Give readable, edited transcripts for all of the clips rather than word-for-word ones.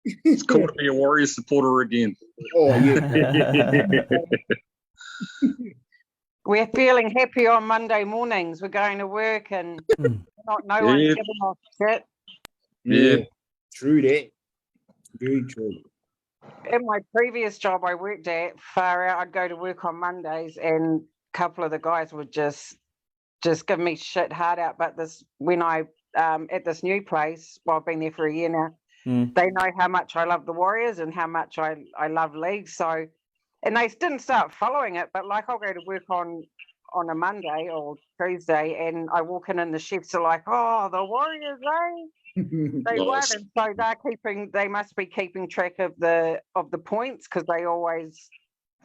It's cool to be a Warriors supporter again. Oh, yeah. We're feeling happy on Monday mornings. We're going to work and no one's giving us shit. Yeah. True that. Very true. In my previous job I worked at, far out, I'd go to work on Mondays and a couple of the guys would just give me shit hard out. But when I at this new place, well, I've been there for a year now, they know how much I love the Warriors and how much I love league. So, and they didn't start following it, but like I'll go to work on a Monday or Tuesday and I walk in and the chefs are like, oh, the Warriors, eh? They won, and so they must be keeping track of the points, because they always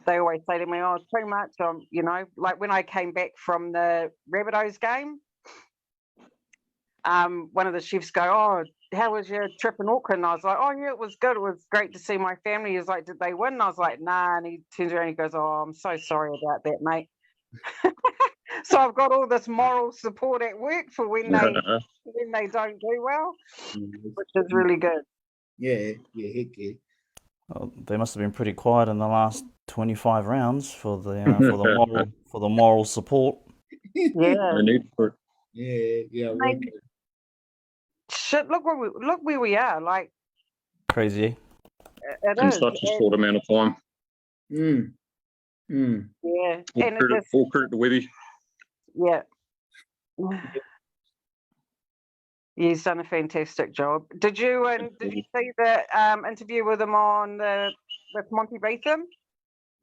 say to me, oh, it's too much. You know, like when I came back from the Rabbitohs game, one of the chefs go, oh, how was your trip in Auckland? And I was like, oh yeah, it was good. It was great to see my family. He was like, did they win? And I was like, nah. And he turns around and he goes, oh, I'm so sorry about that, mate. So I've got all this moral support at work for when they don't do well, which is really good. Yeah, heck yeah. Well, they must have been pretty quiet in the last 25 rounds for the moral support. Yeah, No need for it. Yeah. Shit, look where we are. Like crazy. It in is. such a short amount of time. Yeah, Full credit to Webby. Yeah. He's done a fantastic job. Did you see the interview with him with Monty Beetham?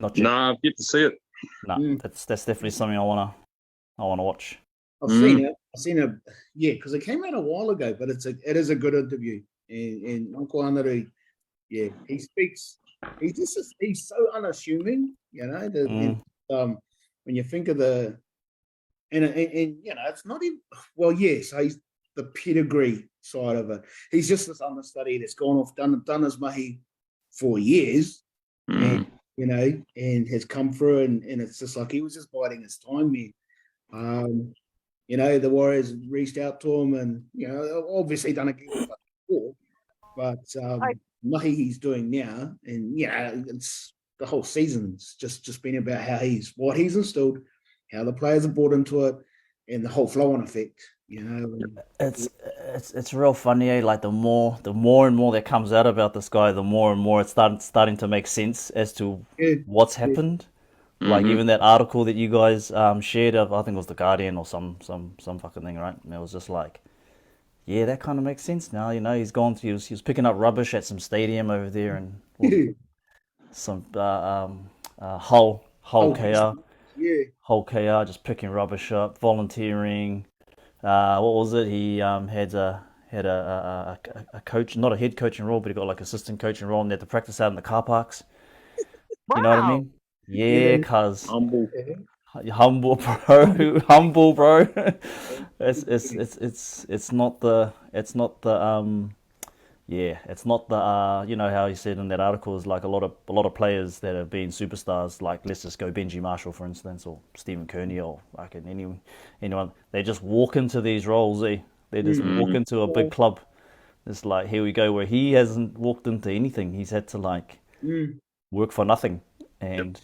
Not yet. No, I've yet to see it. No, that's definitely something I wanna watch. I've seen it. Yeah, because it came out a while ago, but it is a good interview. And Uncle Anaru, yeah, he speaks. He's so unassuming, you know. When you think of the and you know, it's not even yes, he's the pedigree side of it. He's just this understudy that's gone off, done his mahi for years, and you know, and has come through, and it's just like he was just biding his time there. You know, the Warriors reached out to him, and you know, obviously done a good before, but mahi he's doing now, and yeah, it's the whole season's just been about what he's instilled, how the players are bought into it, and the whole flow-on effect. You know, it's real funny. Eh? Like the more and more that comes out about this guy, the more and more it's starting to make sense as to what's happened. Like even that article that you guys shared of, I think it was the Guardian or some fucking thing, right? And it was just like, yeah, that kind of makes sense now. You know, he was picking up rubbish at some stadium over there and some Hull KR. Yeah. Hull KR, just picking rubbish up, volunteering. What was it? He had a coach, not a head coaching role, but he got like assistant coaching role, and they had to practice out in the car parks. Wow. You know what I mean? Yeah, cuz Humble, bro, humble, bro. It's not the you know how he said in that article is like a lot of players that have been superstars, like let's just go Benji Marshall for instance, or Stephen Kearney, or like anyone. They just walk into these roles. They just walk into a big club. It's like, here we go, where he hasn't walked into anything. He's had to like work for nothing and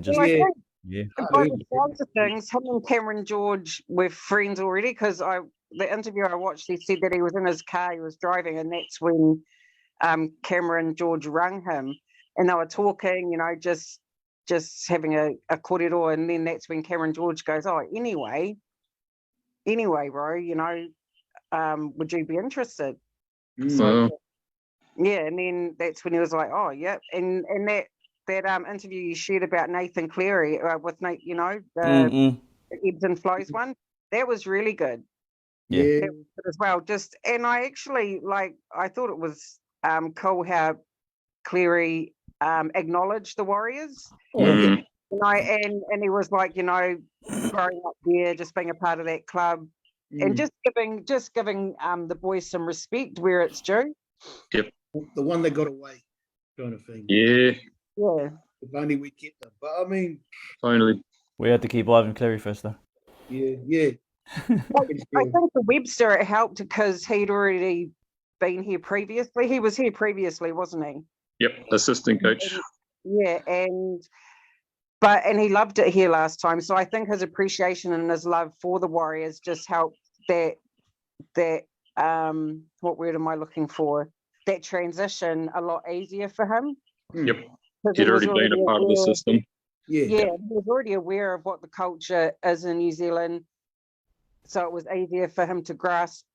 just By the sounds of things, him and Cameron George were friends already, because the interview I watched, he said that he was in his car, he was driving, and that's when Cameron George rang him, and they were talking, you know, just having a korero, and then that's when Cameron George goes, oh, anyway, bro, you know, would you be interested? So, yeah, and then that's when he was like, oh, yeah, and that interview you shared about Nathan Cleary with Nate, you know, the ebbs and flows one, that was really good. Yeah, that was good as well. And I actually I thought it was cool how Cleary acknowledged the Warriors. You know, and he was like, you know, growing up there, just being a part of that club, and just giving the boys some respect where it's due. Yep. The one that got away, kind of thing. Yeah. Yeah. If only we kept them. But I mean, Finally. We had to keep Ivan Cleary first, though. Yeah. I think for Webster it helped because he'd already been here previously. He was here previously, wasn't he? Yep, assistant coach. Yeah, and he loved it here last time. So I think his appreciation and his love for the Warriors just helped that what word am I looking for? That transition a lot easier for him. Yep, 'Cause he'd he was already been a part of the aware- system. Yeah. Yeah, he was already aware of what the culture is in New Zealand. So it was easier for him to grasp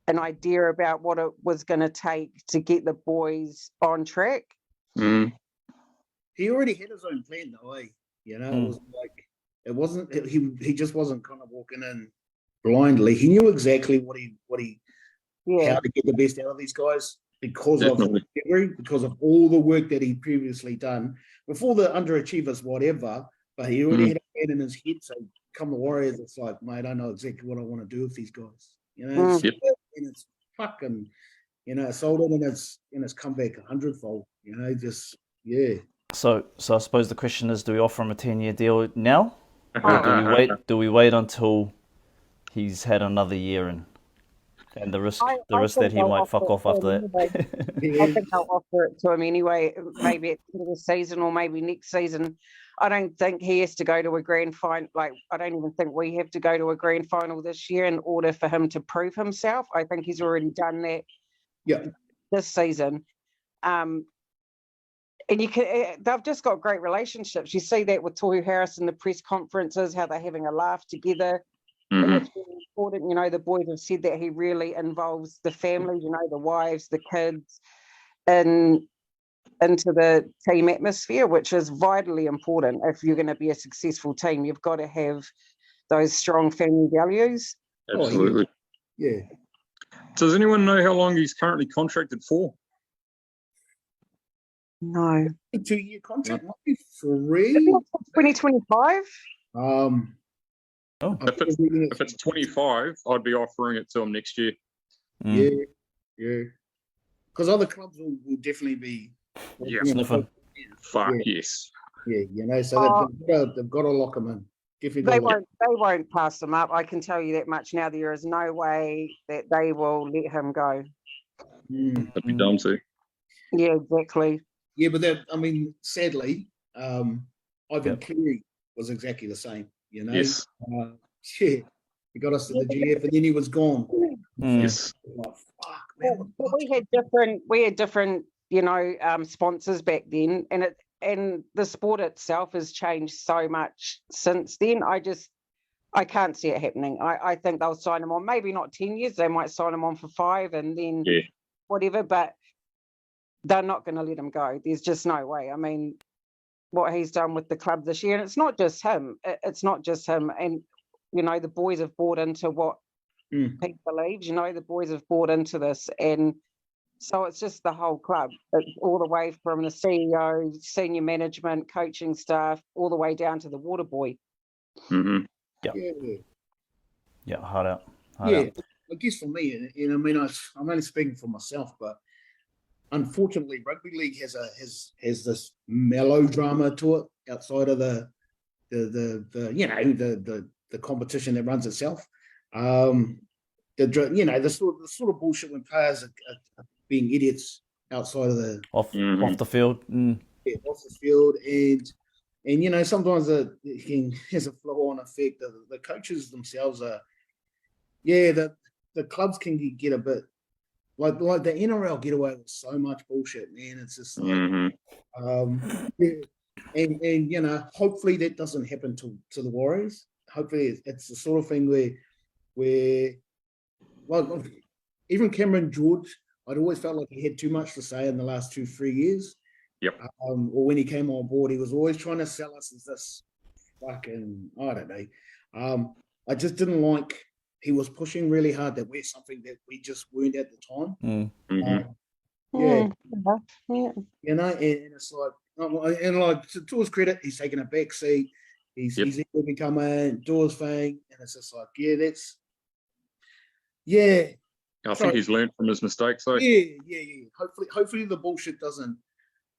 an idea about what it was going to take to get the boys on track. Mm. He already had his own plan though, eh? You know, it was like it wasn't he just wasn't kind of walking in blindly. He knew exactly what he Yeah, how to get the best out of these guys because Definitely. because of all the work that he'd previously done before the underachievers, whatever. But he already had a plan in his head. So come the Warriors, it's like, mate, I know exactly what I want to do with these guys. You know, Yep. and it's fucking, you know, sold it and it's come back 100-fold. You know, just yeah. So I suppose the question is, do we offer him a 10-year deal now, or do we wait until he's had another year and the risk I that think he I'll might offer fuck it off to after him that? anyway. I think I'll offer it to him anyway, maybe at the end of the season or maybe next season. I don't think he has to go to a grand final. Like, I don't even think we have to go to a grand final this year in order for him to prove himself. I think he's already done that this season. And they've just got great relationships. You see that with Tohu Harris in the press conferences, how they're having a laugh together. And Mhm. it's really important, you know, the boys have said that he really involves the family, you know, the wives, the kids, and into the team atmosphere, which is vitally important. If you're going to be a successful team, you've got to have those strong family values. Absolutely. Yeah. Does anyone know how long he's currently contracted for? No. A 2-year contract, might be 3. 2025? If it's 25, I'd be offering it to him next year. Yeah. Because other clubs will definitely be Sniffing. Fuck yes. Yeah, you know, so they've got to lock him in. Definitely They gotta won't pass him up. I can tell you that much now. There is no way that they will let him go. That'd be dumb too. Yeah, exactly. Yeah, but I mean, sadly, Ivan Cleary was exactly the same, you know. Yes. Yeah, he got us to the GF and then he was gone. Yes. Like, fuck, man. But we had different, you know, sponsors back then, and the sport itself has changed so much since then. I can't see it happening. I think they'll sign him on, maybe not 10 years. They might sign him on for 5 and then whatever, but they're not going to let him go. There's just no way. I mean, what he's done with the club this year, and it's not just him. It's not just him. And, you know, the boys have bought into what Pete believes. You know, the boys have bought into this. And so it's just the whole club. It's all the way from the CEO, senior management, coaching staff, all the way down to the water boy. Mm-hmm. Yeah, hard out. I guess for me, and I mean, I'm only speaking for myself, but unfortunately, rugby league has this melodrama to it outside of the you know the competition that runs itself. The sort of bullshit when players are being idiots outside of the off the field. Off the field, and you know sometimes it has a flow-on effect. The coaches themselves are, the clubs can get a bit like the NRL get away with so much bullshit, man. It's just like, and you know, hopefully that doesn't happen to the Warriors. Hopefully it's the sort of thing where like even Cameron George, I'd always felt like he had too much to say in the last 2-3 years. Yep. Or when he came on board, he was always trying to sell us as this fucking, I don't know. I just didn't like, he was pushing really hard that we're something that we just weren't at the time. You know, and it's like, and like to his credit, he's taken a back seat. He's able to become a doors thing, and it's just like, I think he's learned from his mistakes, though. Yeah. Hopefully the bullshit doesn't,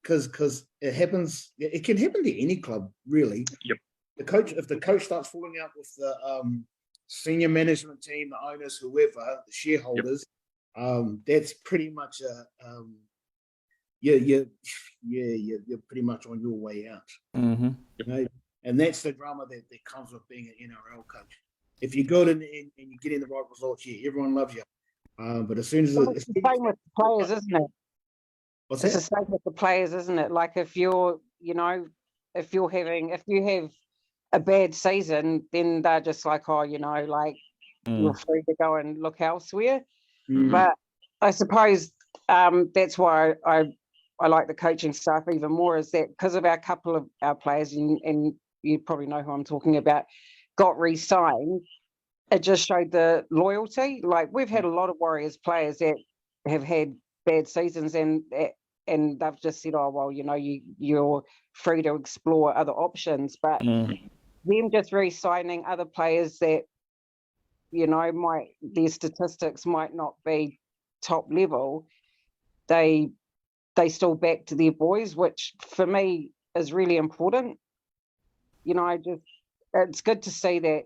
because it happens. It can happen to any club, really. Yep. If the coach starts falling out with the senior management team, the owners, whoever, the shareholders, that's pretty much you're pretty much on your way out. Mm-hmm. You know? And that's the drama that comes with being an NRL coach. If you go and you get in the right results, yeah, everyone loves you. But as soon as it's the same with the players, isn't it? What's It's that? the same with the players, isn't it? Like if you have a bad season, then they're just like, oh, like you're free to go and look elsewhere. But I suppose that's why I like the coaching staff even more, is that because of a couple of our players, and you probably know who I'm talking about, got re-signed, it just showed the loyalty. Like we've had a lot of Warriors players that have had bad seasons, and they've just said, oh, well, you're free to explore other options. But them just re-signing other players that, their statistics might not be top level, they still back to their boys, which for me is really important. It's good to see that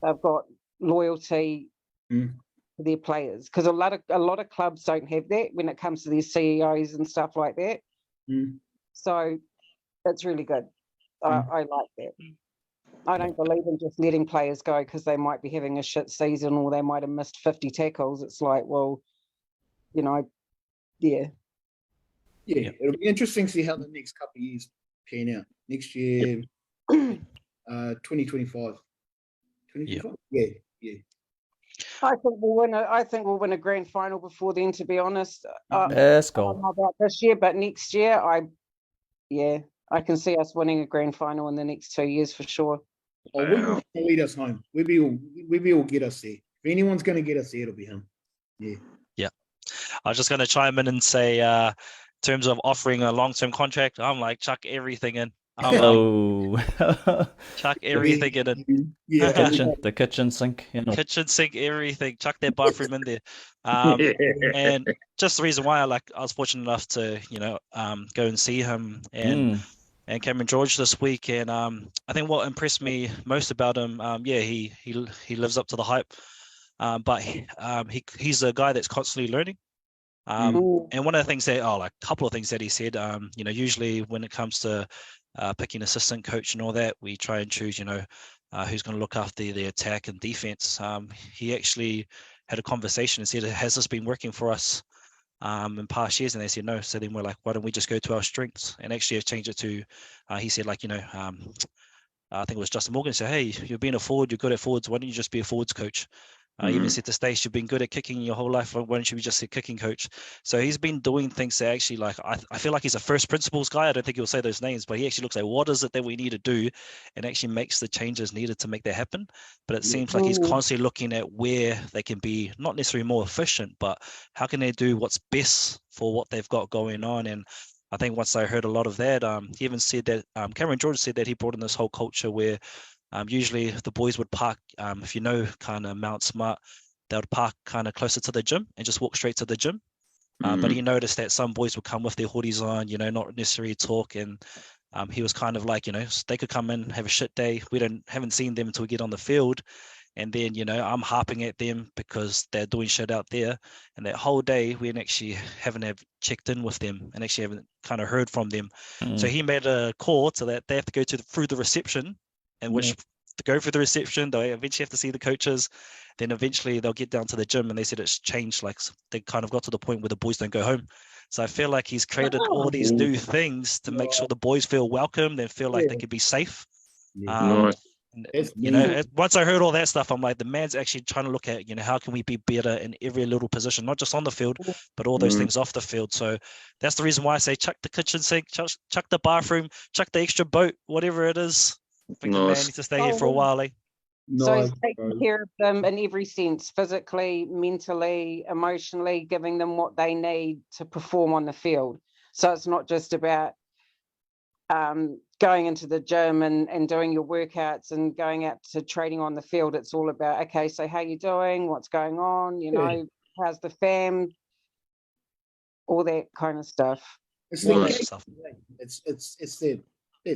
they've got loyalty to their players, because a lot of clubs don't have that when it comes to their CEOs and stuff like that. So it's really good. I like that. I don't believe in just letting players go because they might be having a shit season or they might have missed 50 tackles. It's like, well, yeah. Yeah, it'll be interesting to see how the next couple of years pan out. Next year, 2025. 2025? Yeah. I think we'll win a grand final before then, to be honest. Let's I don't go. know about this year, but next year, I can see us winning a grand final in the next 2 years for sure. Oh, Webby will lead us home. Webby will get us there. If anyone's going to get us there, it'll be him. Yeah. I was just going to chime in and say, in terms of offering a long-term contract, I'm like, chuck everything in. Chuck everything in. Yeah. The kitchen sink. Kitchen sink, everything. Chuck that bathroom in there. And just the reason why I was fortunate enough to, go and see him and Cameron George this week. And I think what impressed me most about him, he lives up to the hype. But he's a guy that's constantly learning. And one of the things that, a couple of things that he said, usually when it comes to picking assistant coach and all that, we try and choose, who's going to look after the attack and defense. He actually had a conversation and said, has this been working for us in past years? And they said no. So then we're like, why don't we just go to our strengths? And actually change it to, he said, I think it was Justin Morgan said, hey, you're being a forward, you're good at forwards, why don't you just be a forwards coach? Even said to Stace, you've been good at kicking your whole life, why don't you be just a kicking coach? So he's been doing things that actually, I feel like he's a first principles guy. I don't think he'll say those names, but he actually looks like, what is it that we need to do, and actually makes the changes needed to make that happen. But it seems like he's constantly looking at where they can be not necessarily more efficient, but how can they do what's best for what they've got going on. And I think once I heard a lot of that, he even said that Cameron George said that he brought in this whole culture where usually the boys would park, if you know, kind of Mount Smart, they would park kind of closer to the gym and just walk straight to the gym. But he noticed that some boys would come with their hoodies on, not necessarily talk. And he was kind of like, they could come in, have a shit day. We haven't seen them until we get on the field. And then, I'm harping at them because they're doing shit out there. And that whole day, we actually haven't checked in with them and actually haven't kind of heard from them. So he made a call so that they have to go through the reception, and which to go through the reception, they eventually have to see the coaches. Then eventually they'll get down to the gym, and they said it's changed. Like they kind of got to the point where the boys don't go home. So I feel like he's created all these new things to make sure the boys feel welcome. They feel like they could be safe. Nice. Once I heard all that stuff, I'm like, the man's actually trying to look at, how can we be better in every little position, not just on the field, but all those things off the field. So that's the reason why I say chuck the kitchen sink, chuck the bathroom, chuck the extra boat, whatever it is. I think the man needs to stay here for a while, eh? So he's taking care of them in every sense, physically, mentally, emotionally, giving them what they need to perform on the field. So it's not just about going into the gym and doing your workouts and going out to training on the field. It's all about, okay, so how you doing? What's going on? How's the fam? All that kind of stuff. It's that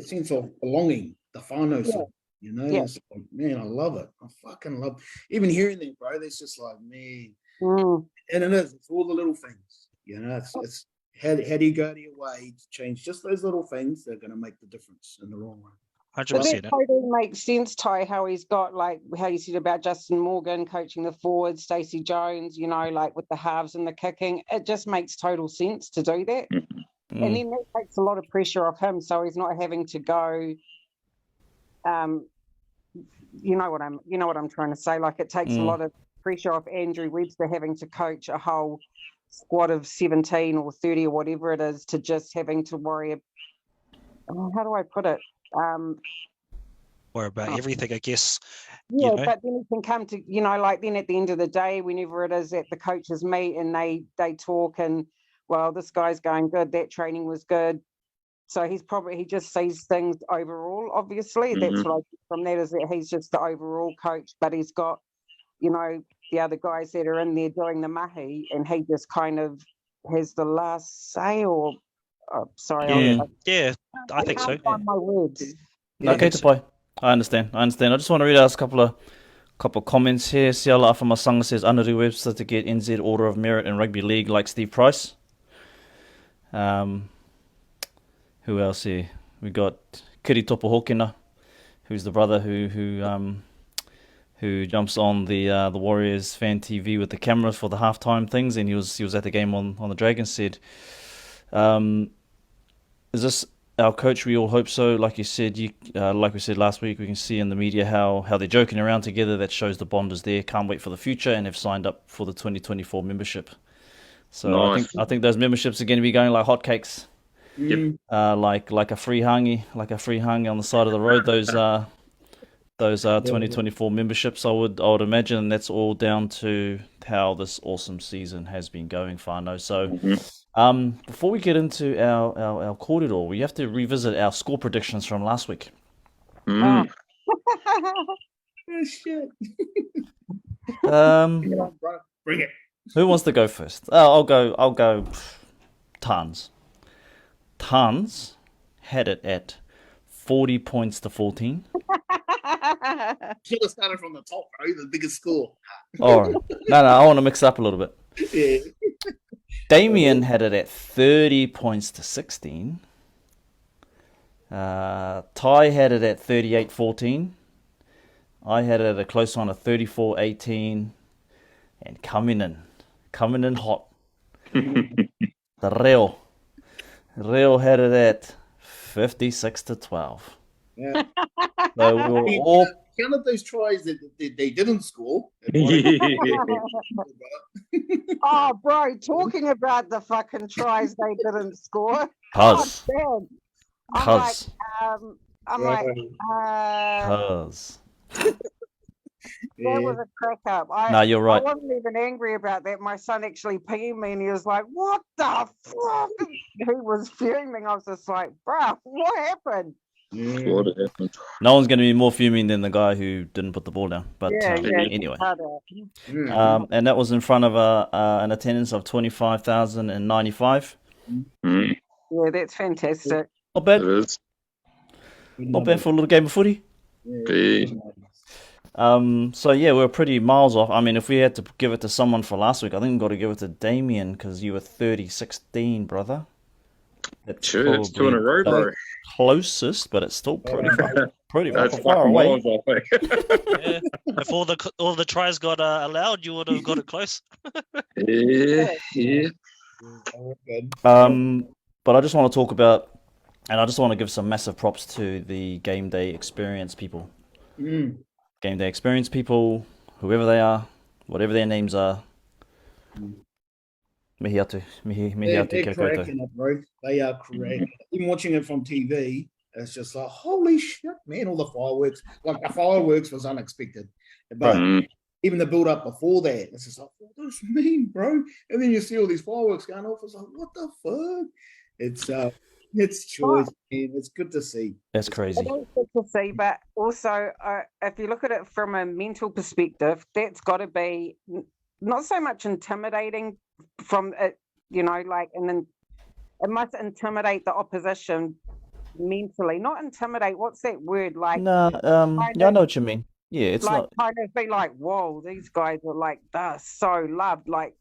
sense of belonging, the whānau stuff, It's like, man, I love it. I fucking love it. Even hearing that, bro, that's just like, man, And it is. It's all the little things. It's how do you go to your way to change just those little things that are going to make the difference in the long run. 100%. That totally makes sense, Ty, how he's got, like, how you said about Justin Morgan coaching the forwards, Stacey Jones, like with the halves and the kicking. It just makes total sense to do that. And then that takes a lot of pressure off him, so he's not having to go, you know what I'm trying to say. Like, it takes a lot of pressure off Andrew Webster having to coach a whole squad of 17 or 30 or whatever it is, to just having to worry. How do I put it? Or about everything, I guess. Yeah, but then it can come to, like, then at the end of the day, whenever it is at the coaches meet and they talk and, well, this guy's going good, that training was good. So he just sees things overall, obviously. That's what I get from that, is that he's just the overall coach, but he's got, the other guys that are in there doing the mahi, and he just kind of has the last say, or, sorry. I think so. Can't find my words. Okay, Tapai. I understand. I just want to read out a couple of comments here. Siala Afamasanga says, Anuru Webster to get NZ Order of Merit in Rugby League like Steve Price. Who else here? We got Kiri Topo Hokena, who's the brother who jumps on the Warriors Fan TV with the cameras for the halftime things, and he was at the game on the Dragons. Said, is this our coach? We all hope so. Like you said, like we said last week, we can see in the media how they're joking around together. That shows the bond is there. Can't wait for the future, and have signed up for the 2024 membership. So nice. I think those memberships are going to be going like hotcakes. Yep. Like a free hangi on the side of the road. Those 2024 memberships. I would imagine that's all down to how this awesome season has been going, whānau. So. Before we get into our kōrero, we have to revisit our score predictions from last week. Oh, shit. Bring it. Who wants to go first? I'll go. Tans had it at 40 points to 14. Should have started from the top, bro. The biggest score. All right. No, I want to mix it up a little bit. Yeah. Damien had it at 30 points to 16. Ty had it at 38-14. I had it at a close one of 34-18. And coming in hot. The Reo had it at 56-12. Yeah. So we were all... Counted those tries that they didn't score. Oh, bro, talking about the fucking tries they didn't score. Cuz. I'm like, that was a crack up. No, you're right. I wasn't even angry about that. My son actually pinged me and he was like, what the fuck? He was fuming. I was just like, bro, what happened? What happened? No one's going to be more fuming than the guy who didn't put the ball down. But anyway. And that was in front of an attendance of 25,095. Yeah, that's fantastic. Not bad. It is. Not bad for a little game of footy. Yeah. So yeah, we're pretty miles off. I mean, if we had to give it to someone for last week, I think we've got to give it to Damien, because you were 30-16, brother. That's Sure, it's 2 in a row, bro. Closest, but it's still pretty That's far away. miles off, eh? Yeah. If all the tries got allowed, you would have got it close. Yeah. But I just want to talk about, and I just want to give some massive props to the game day experience people. Game day experience people, whoever they are, whatever their names are. Mihi atu, They're cracking up, bro. They are cracking. Even watching it from TV, it's just like, holy shit, man! All the fireworks. Like, the fireworks was unexpected, but even the build up before that, it's just like, what does this mean, bro? And then you see all these fireworks going off. It's like, what the fuck? It's choice, man. It's good to see. That's crazy. It is good to see, but also, if you look at it from a mental perspective, that's got to be not so much intimidating from it, and then it must intimidate the opposition mentally. Not intimidate. What's that word? Like, I know what you mean. Yeah, it's like not. kind of be like, whoa, these guys are like, they're so loved. Like,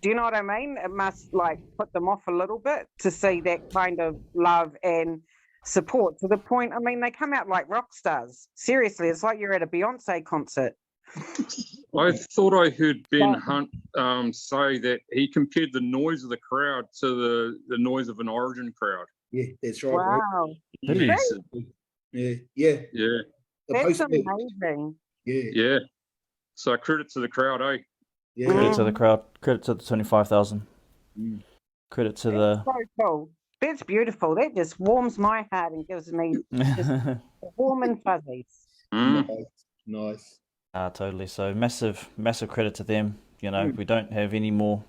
do you know what I mean? It must like put them off a little bit to see that kind of love and support to the point. I mean, they come out like rock stars. Seriously, it's like you're at a Beyonce concert. I thought I heard Ben Like- Hunt say that he compared the noise of the crowd to the noise of an Origin crowd. Yeah, that's right. Right? Wow, Did he? Massive. Yeah. Yeah, The that's post- amazing. Yeah. yeah. So credit to the crowd, eh? Yeah. Credit to the crowd. Credit to the 25,000. Mm. Credit to That's so cool. That's beautiful. That just warms my heart and gives me the. warm and fuzzies. Mm. Nice. Totally. So massive credit to them. You know, we don't have any more.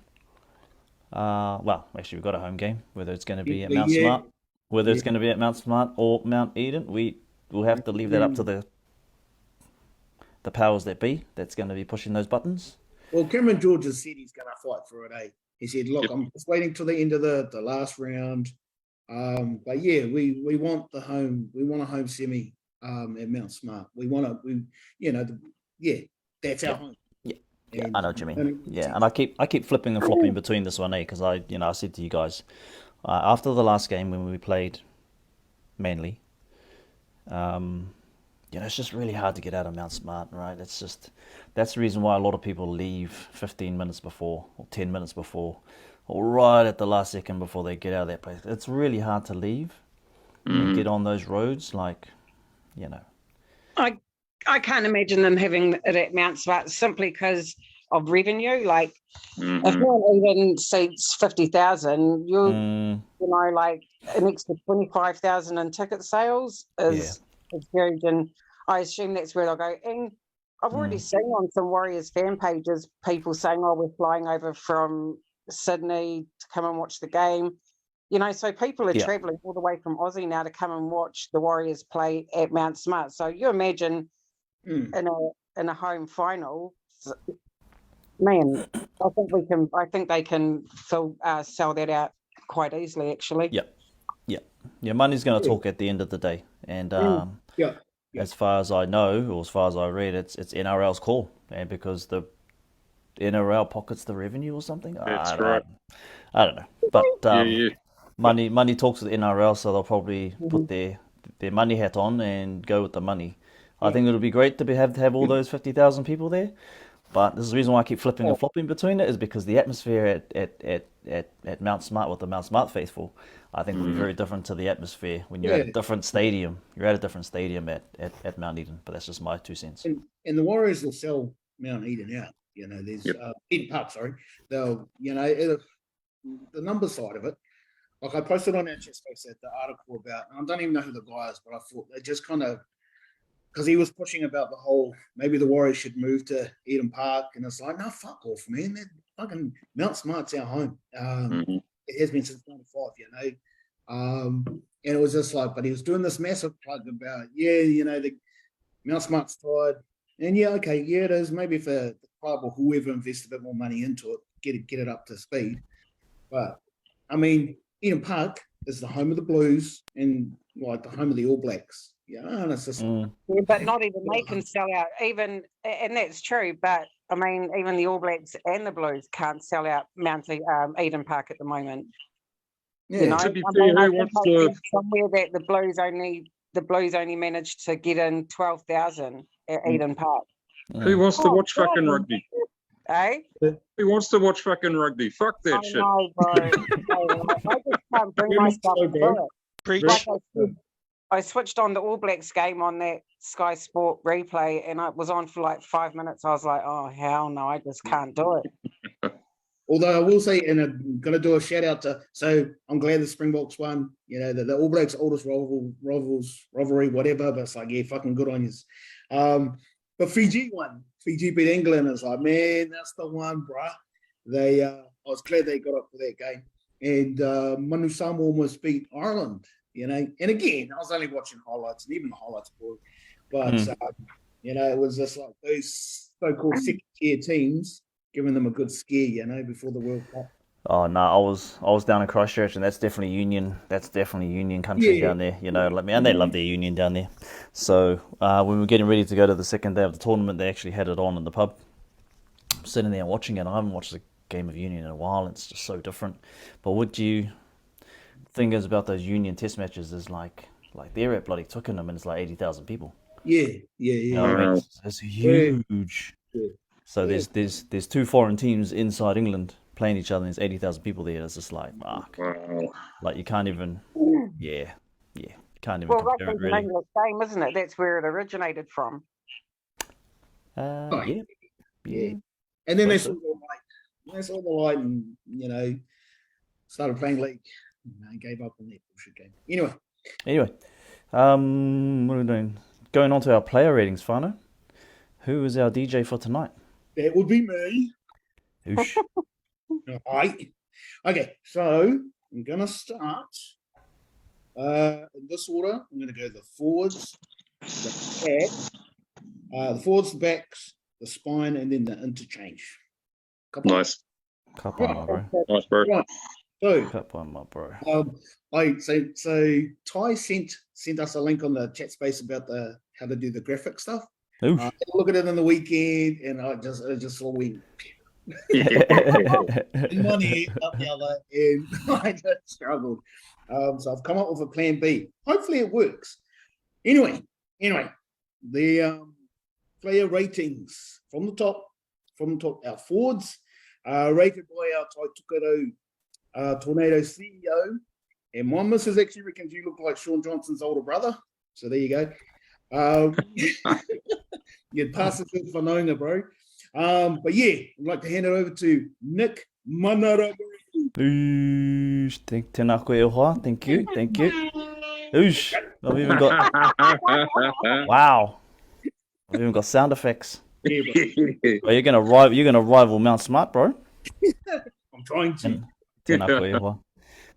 Well, actually, we've got a home game. Whether it's going to be at Mount Smart, whether it's going to be at Mount Smart or Mount Eden, we'll have to leave that up to the powers that be. That's going to be pushing those buttons. Well, Cameron George has said he's going to fight for it, eh? He said, look, I'm just waiting till the end of the last round. But yeah, we want a home semi at Mount Smart. That's our home. Yeah, I know what you mean. Yeah, and I keep flipping and flopping between this one, because I said to you guys after the last game when we played Manly, it's just really hard to get out of Mount Smart, right? That's the reason why a lot of people leave 15 minutes before or 10 minutes before, or right at the last second before they get out of that place. It's really hard to leave and get on those roads, I can't imagine them having it at Mount Smart simply because of revenue. Like, if one even seats 50,000, like an extra 25,000 in ticket sales is huge, and I assume that's where they'll go. And I've already seen on some Warriors fan pages people saying, "Oh, we're flying over from Sydney to come and watch the game." So people are travelling all the way from Aussie now to come and watch the Warriors play at Mount Smart. So you imagine in a home final, man, I think they can sell that out quite easily, actually. Yeah, money's going to talk at the end of the day, and as far as I know, or as far as I read, it's NRL's call, and because the NRL pockets the revenue or something. That's right. I don't know, but money talks with the NRL, so they'll probably put their money hat on and go with the money. I think it'll be great to have all those 50,000 people there, but this is the reason why I keep flipping and flopping between it, is because the atmosphere at Mount Smart with the Mount Smart faithful, I think will be very different to the atmosphere when you're at a different stadium. You're at a different stadium at Mount Eden, but that's just my 2 cents. And the Warriors will sell Mount Eden out. There's Eden Park, sorry. They'll, the number side of it. Like I posted on our chat space the article about, and I don't even know who the guy is, but I thought they just kind of, because he was pushing about the whole, maybe the Warriors should move to Eden Park, and it's like, no, fuck off, man. That fucking Mount Smart's our home. It has been since '95, and it was just like, but he was doing this massive plug about, the Mount Smart's tired, and it is. Maybe for the club or whoever invests a bit more money into it, get it up to speed. But I mean, Eden Park is the home of the Blues and like the home of the All Blacks. And it's just but not even they can sell out. Even, and that's true. But I mean, even the All Blacks and the Blues can't sell out Eden Park at the moment. yeah. To be fair, who wants to? Somewhere that the Blues only managed to get in 12,000 at Eden Park. Who wants to watch fucking rugby? Eh? Who wants to watch fucking rugby? Fuck that shit. Know, bro. I just can't bring myself to do it. Preach. Like I said, I switched on the All Blacks game on that Sky Sport replay, and it was on for like 5 minutes. I was like, oh, hell no, I just can't do it. Although I will say, and I'm going to do a shout out to, so I'm glad the Springboks won, the All Blacks oldest rivalry, whatever, but it's like, fucking good on you. But Fiji won. Fiji beat England. It's like, man, that's the one, bruh. I was glad they got up for that game. And Manu Samoa almost beat Ireland, And again, I was only watching highlights, and even the highlights bored. But, it was just like those so-called second-tier teams, giving them a good scare, before the World Cup. Oh no, I was down in Christchurch, and that's definitely Union. That's definitely Union country Yeah. down there. You know, and they love their Union down there. So when we were getting ready to go to the second day of the tournament, they actually had it on in the pub. I'm sitting there watching it. I haven't watched a game of Union in a while. It's just so different. But what do you think is about those Union Test matches? Is like they're at bloody Twickenham, and it's like 80,000 people. Yeah. You know what I mean? It's huge. Yeah. So there's two foreign teams inside England playing each other, and there's 80,000 people there. It's just like, fuck. Wow. Like, you can't even, you can't even Well, compare it, rugby's an really. English game, isn't it? That's where it originated from. Yeah. And then they So- saw the light and, you know, started playing league. And gave up on that bullshit game. Anyway, what are we doing? Going on to our player ratings, Whānau. Who is our DJ for tonight? That would be me. Oosh. Right. Okay, so I'm going to start in this order. I'm going to go the forwards, the backs, the spine, and then the interchange. Nice. Cup on, my bro. Nice, bro. Right. So, Cup on, my bro. so Ty sent us a link on the chat space about how to do the graphic stuff. Oosh. I look at it on the weekend, and I just all went in one ear, up the other, and I just struggled. So I've come up with a plan B. Hopefully it works. Anyway, the player ratings from the top, our forwards, rated by our Tai Tornado CEO, and my missus actually reckons you look like Sean Johnson's older brother. So there you go. You'd pass it to Whanonga, bro. But yeah, I'd like to hand it over to Nick Manara. Oosh. Tēnā koe e hoa. Thank you. Oosh. I've even got, wow. I've even got sound effects. Yeah, bro. Oh, you're gonna rival Mount Smart, bro. I'm trying to. Tēnā koe e hoa.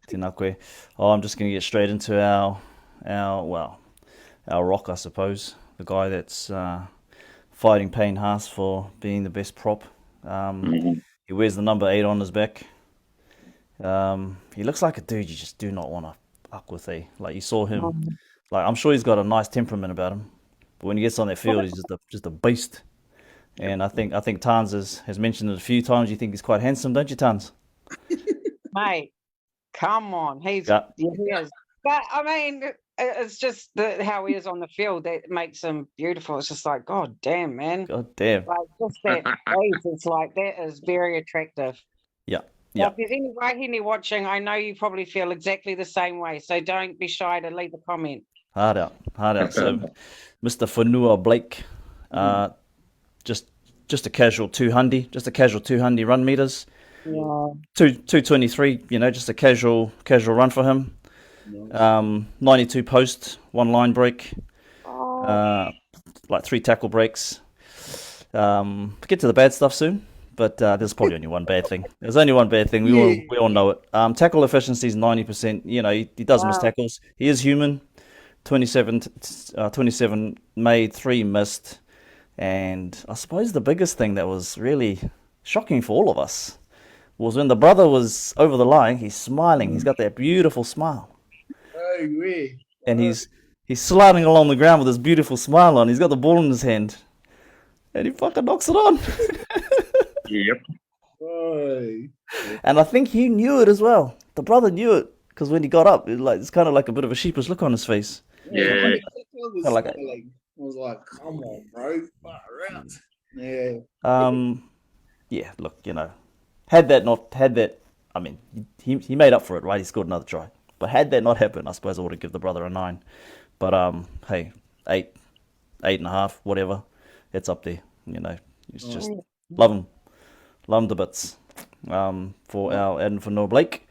Tēnā koe. Oh, I'm just gonna get straight into our rock, I suppose. The guy that's fighting Payne Haas for being the best prop. He wears the number 8 on his back. He looks like a dude you just do not want to fuck with. Like, you saw him. Like, I'm sure he's got a nice temperament about him, but when he gets on that field, he's just a beast. And I think Tarns has mentioned it a few times. You think he's quite handsome, don't you, Tarns? Mate, come on. He is. But, I mean, it's just how he is on the field that makes him beautiful. It's just like, God damn, man. God damn. Like, just that face, it's like, that is very attractive. Yeah. So if there's any Wahine watching, I know you probably feel exactly the same way. So don't be shy to leave a comment. Hard out. So, Mr. Fonua-Blake, just a casual 200 run meters. Yeah. 223, just a casual run for him. 92 post, 1 line break, like 3 tackle breaks. Get to the bad stuff soon, but there's probably only one bad thing. There's only one bad thing. We all know it. Tackle efficiency is 90%. He does miss tackles. He is human. 27 made, 3 missed. And I suppose the biggest thing that was really shocking for all of us was when the brother was over the line, he's smiling. He's got that beautiful smile. Oh, yeah. And he's sliding along the ground with his beautiful smile on. He's got the ball in his hand. And he fucking knocks it on. Yep. Oh. And I think he knew it as well. The brother knew it. Because when he got up, it's kind of like a bit of a sheepish look on his face. Yeah. I was like, come on, bro. Far out. Yeah. Yeah, look, had that, I mean, he made up for it, right? He scored another try. But had that not happened, I suppose I would have given the brother a 9. But, hey, 8.5, whatever. It's up there, It's just, love him to bits. For our AddinFonua-Blake.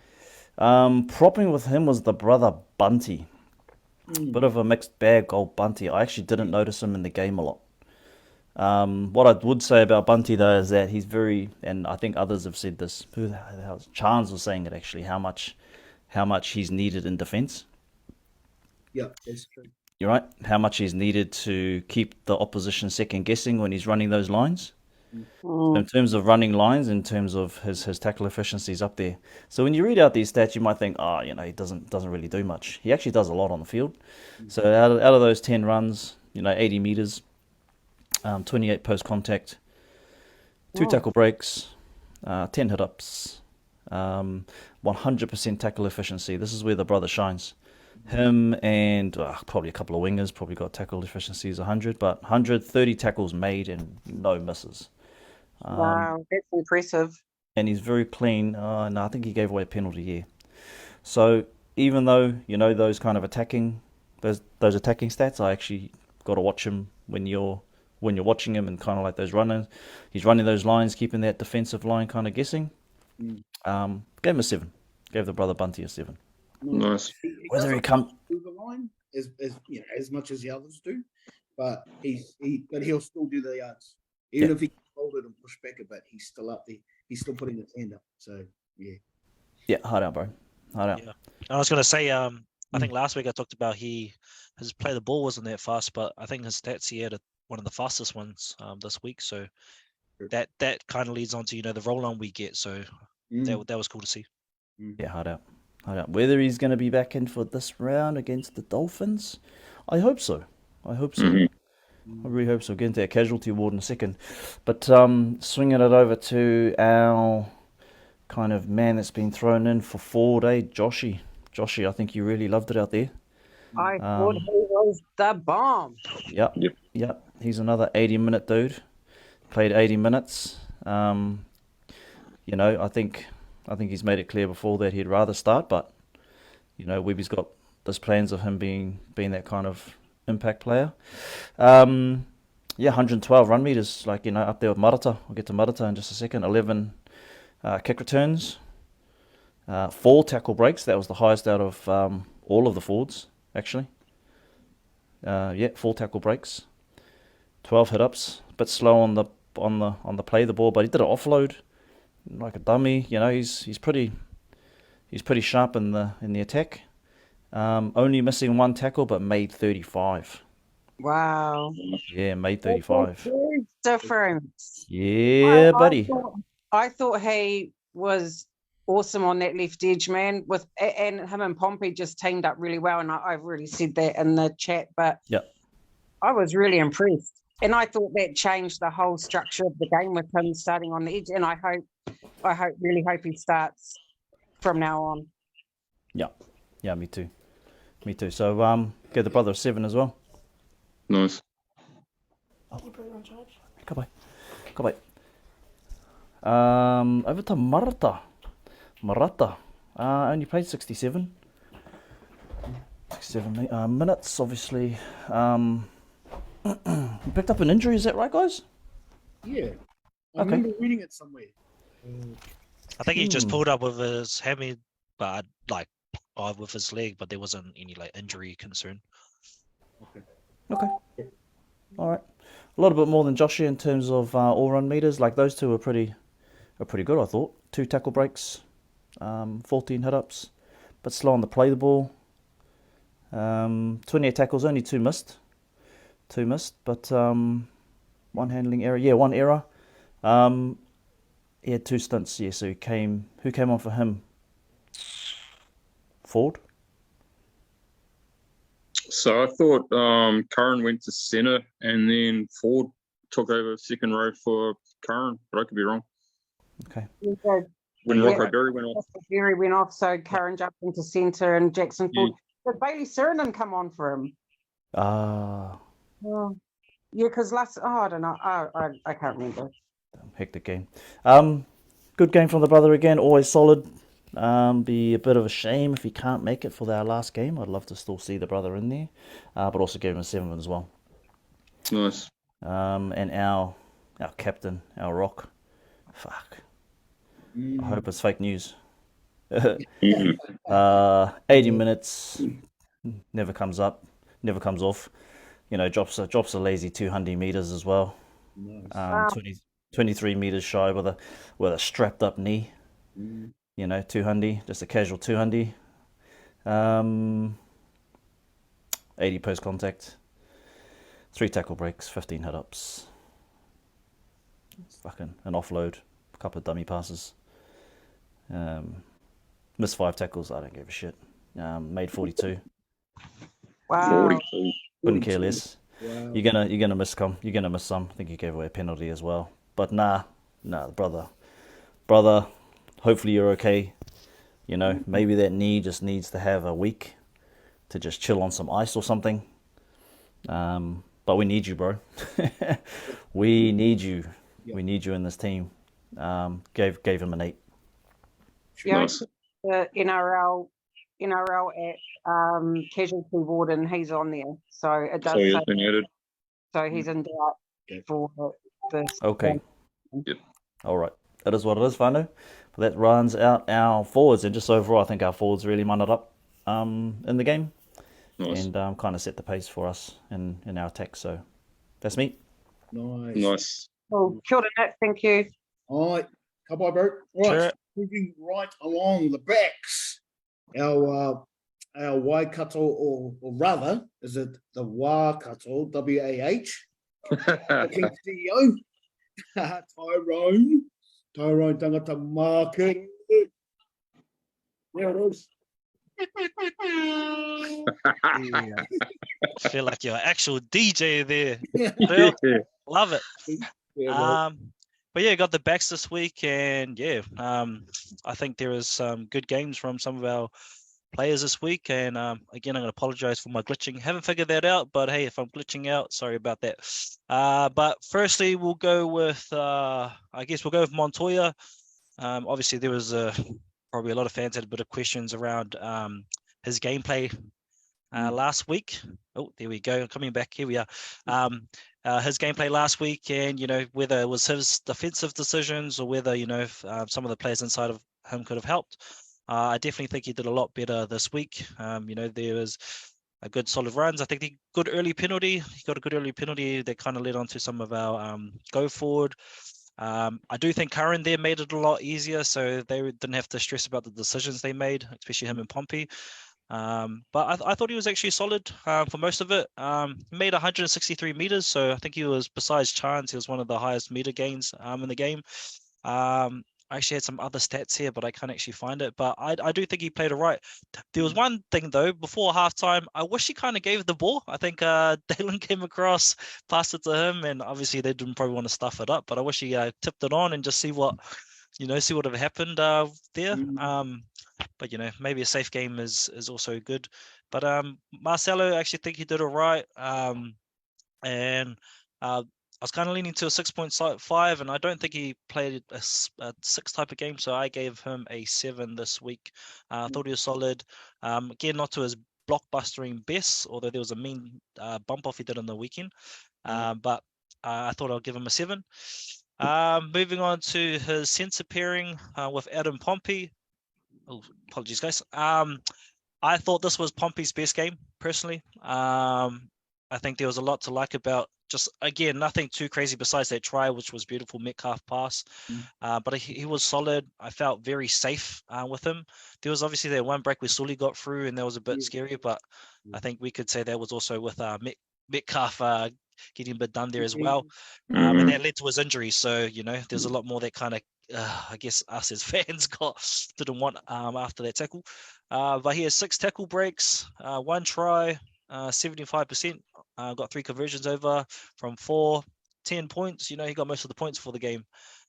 Propping with him was the brother Bunty. Bit of a mixed bag, old Bunty. I actually didn't notice him in the game a lot. What I would say about Bunty, though, is that he's very, and I think others have said this, who the hell, Charnze was saying it actually, how much he's needed in defence. Yeah, that's true. You're right. How much he's needed to keep the opposition second guessing when he's running those lines. In terms of running lines, in terms of his tackle efficiency's up there. So when you read out these stats, you might think, oh, he doesn't really do much. He actually does a lot on the field. So out of those 10 runs, 80 meters, 28 post contact, 2 tackle breaks, 10 hit ups, 100% tackle efficiency. This is where the brother shines. Him and probably a couple of wingers probably got tackle efficiencies 100, but 130 tackles made and no misses. Wow, that's impressive. And he's very clean. No, I think he gave away a penalty here. So even though those kind of attacking stats, I actually got to watch him when you're watching him and kind of like those runners. He's running those lines, keeping that defensive line kind of guessing. Gave him a 7. Gave the brother Bunty a 7. Nice. Whether he come through the line as much as the others do, but he'll still do the yards. Even if he folded and pushed back a bit, he's still up there. He's still putting his hand up. So yeah, hard out, bro. Hard out. Yeah. I was gonna say, I think last week I talked about his play the ball wasn't that fast, but I think his stats he had one of the fastest ones this week. So that kind of leads on to the roll on we get. So that was cool to see. Yeah, hard out. Whether he's going to be back in for this round against the Dolphins, I hope so. I really hope so. Get into that casualty ward in a second. But swinging it over to our kind of man that's been thrown in for forward, Joshy. Joshy, I think you really loved it out there. I thought he was the bomb. Yep. He's another 80-minute dude. Played 80 minutes. I think he's made it clear before that he'd rather start, but Webby's got those plans of him being that kind of impact player. 112 run meters, up there with Marata. We'll get to Marata in just a second. 11 kick returns, 4 tackle breaks. That was the highest out of all of the forwards, actually. 4 tackle breaks, 12 hit ups. A bit slow on the play of the ball, but he did an offload like a dummy. He's pretty sharp in the attack. Only missing 1 tackle, but made 35. Wow. Yeah, made 35. Huge difference. Yeah, buddy. I thought he was awesome on that left edge, man. And him and Pompey just teamed up really well, and I've already said that in the chat. But I was really impressed, and I thought that changed the whole structure of the game with him starting on the edge. And I really hope he starts from now on. Yeah, me too. So get the brother a 7 as well. Nice. Goodbye. Over to Marata. Only played 67 minutes, obviously. He picked up an injury, is that right, guys? Yeah. I remember reading it somewhere. I think he just pulled up with his hammy, but with his leg, but there wasn't any injury concern. Okay. All right. A little bit more than Joshy in terms of all run meters. Those two are pretty good, I thought. 2 tackle breaks, 14 hit ups, but slow on the play the ball. 28 tackles, only 2 missed. But 1 handling error. Yeah, 1 error. He had 2 stints. Yeah, so who came on for him? Ford. So I thought Curran went to centre and then Ford took over second row for Curran, but I could be wrong. Okay. When Rocco Berry went off. Berry went off, so Curran jumped into centre and Jackson Ford. Did Bailey Surinam come on for him? Because I don't know. I can't remember. Hectic game. Good game from the brother again. Always solid. Be a bit of a shame if he can't make it for our last game. I'd love to still see the brother in there, but also give him a 7 as well. Nice. And our captain, our rock. Fuck. I hope it's fake news. 80 minutes, never comes off. Drops a lazy 200 meters as well. Nice. 23 meters shy with a strapped up knee. 200, just a casual 200. 80 post contact, 3 tackle breaks, 15 hit ups. fucking an offload, a couple of dummy passes. Missed 5 tackles. I don't give a shit. Made 42. Wow. 42. Couldn't care less. Wow. You're gonna miss some. You're gonna miss some. I think you gave away a penalty as well. But nah, brother. Hopefully you're okay. You know, maybe that knee just needs to have a week to just chill on some ice or something. But we need you, bro. We need you. Yeah. We need you in this team. Gave him an 8. Yeah, Nice. the NRL at casualty warden, he's on there, so it does So he say has been added. so he's in doubt Okay. for this. Okay. Yep. All right. That is what it is, Whānau. But that runs out our forwards, and just overall, I think our forwards really minded up in the game, Nice. and kind of set the pace for us in our attack. So that's me. Nice. Nice. Oh, kia ora, Nick, thank you. All right. Come on, bro. Right. Sure. Moving right along the backs. Our Waikato, or rather, is it the Waikato, W-A-H? The King CEO, Tyrone Tangata Market. There it is. Yeah. I feel like you're an actual DJ there. Yeah. Phil. Love it. Yeah, bro. But yeah, got the backs this week, and yeah, I think there was some good games from some of our players this week. And again, I'm going to apologize for my glitching. Haven't figured that out, but hey, if I'm glitching out, sorry about that. But firstly, we'll go with Montoya. Obviously, there was probably a lot of fans had a bit of questions around his gameplay last week. Oh, there we go. Coming back, here we are. His gameplay last week, and whether it was his defensive decisions or whether some of the players inside of him could have helped. I definitely think he did a lot better this week. There was a good solid runs. I think he got a good early penalty that kind of led on to some of our go forward. I do think Curran there made it a lot easier, so they didn't have to stress about the decisions they made, especially him and Pompey. But I thought he was actually solid for most of it. He made 163 meters, so I think he was, besides Charnze, he was one of the highest meter gains in the game. I actually had some other stats here, but I can't actually find it. But I do think he played all right. There was one thing, though, before halftime, I wish he kind of gave the ball. I think Dalen came across, passed it to him, and obviously they didn't probably want to stuff it up. But I wish he tipped it on and just see what would have happened there. But maybe a safe game is also good. But Marcelo, I actually think he did all right. And I was kind of leaning to a 6.5, and I don't think he played a 6 type of game, so I gave him a 7 this week. I thought he was solid. Again, not to his blockbustering best, although there was a mean bump off he did on the weekend. But I thought I'll give him a 7. Moving on to his centre pairing with Adam Pompey. Oh, apologies, guys. I thought this was Pompey's best game, personally. I think there was a lot to like about. Just, again, nothing too crazy besides that try, which was beautiful Metcalf pass. But he was solid. I felt very safe with him. There was obviously that one break where Sully got through, and that was a bit scary. But I think we could say that was also with Metcalf getting a bit done there as well. And that led to his injury. So, there's a lot more that kind of, I guess, us as fans didn't want after that tackle. But he has 6 tackle breaks, 1 try, 75%. Got 3 conversions over from 4, 10 points. He got most of the points for the game,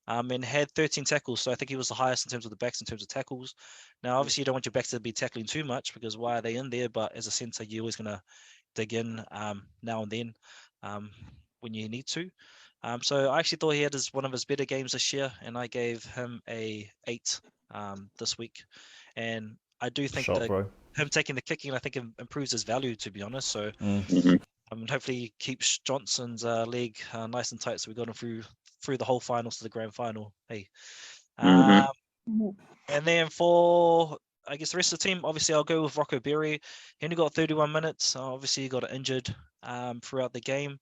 and had 13 tackles. So I think he was the highest in terms of the backs in terms of tackles. Now, obviously, you don't want your backs to be tackling too much because why are they in there? But as a centre, you're always going to dig in now and then when you need to. So I actually thought he had one of his better games this year, and I gave him a 8 this week. And I do think him taking the kicking, I think, improves his value, to be honest. So hopefully he keeps Johnson's leg nice and tight, so we got him through the whole finals to the grand final. Hey, and then for, I guess, the rest of the team, obviously I'll go with Rocco Berry. He only got 31 minutes. Obviously he got injured throughout the game.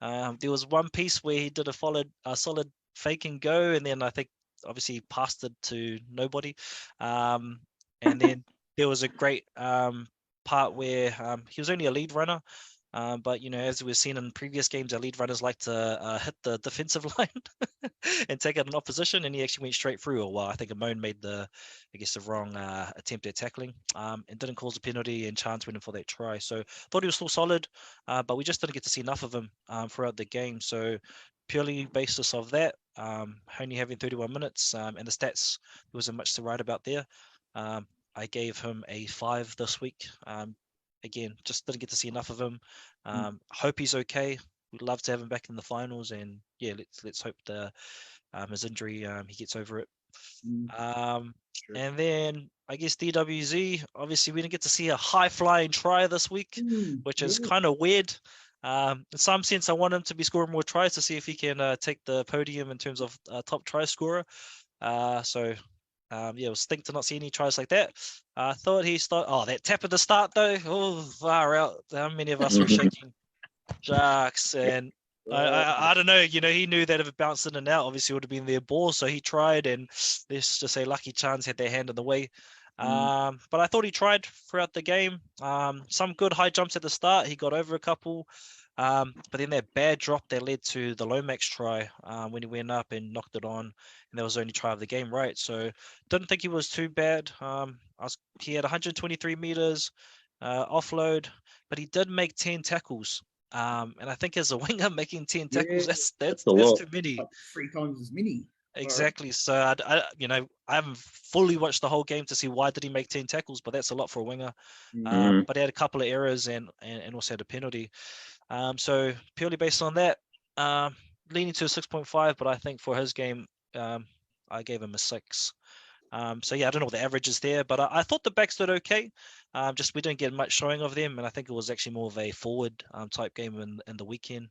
There was one piece where he did a solid fake and go, and then I think obviously he passed it to nobody. And then there was a great part where he was only a lead runner. But, as we've seen in previous games, our lead runners like to hit the defensive line and take out an opposition, and he actually went straight through. Or, well, I think Amon made the wrong attempt at tackling and didn't cause a penalty, and Chance went in for that try. So thought he was still solid, but we just didn't get to see enough of him throughout the game. So purely basis of that, only having 31 minutes and the stats, there wasn't much to write about there. I gave him a 5 this week. Again, just didn't get to see enough of him. Hope he's okay. We'd love to have him back in the finals, and yeah, let's hope his injury he gets over it. Sure. And then I guess DWZ. Obviously, we didn't get to see a high flying try this week, which is kind of weird. In some sense, I want him to be scoring more tries to see if he can take the podium in terms of top try scorer. It was stink to not see any tries like that. I thought he started. Oh, that tap at the start though. Oh, far out. How many of us were shaking jacks? And I don't know. He knew that if it bounced in and out, obviously it would have been their ball. So he tried, and let's just say lucky Chance had their hand in the way. But I thought he tried throughout the game. Some good high jumps at the start. He got over a couple. But then that bad drop that led to the Lomax try when he went up and knocked it on, and that was the only try of the game, right? So didn't think he was too bad. He had 123 meters offload, but he did make 10 tackles. And I think as a winger making 10 tackles, that's too many. Like 3 times as many. Exactly. So I haven't fully watched the whole game to see why did he make 10 tackles, but that's a lot for a winger. But he had a couple of errors and also had a penalty. So purely based on that, leaning to a 6.5, but I think for his game, I gave him a 6. So yeah, I don't know what the average is there, but I thought the backs did okay. Just we didn't get much showing of them, and I think it was actually more of a forward type game in the weekend.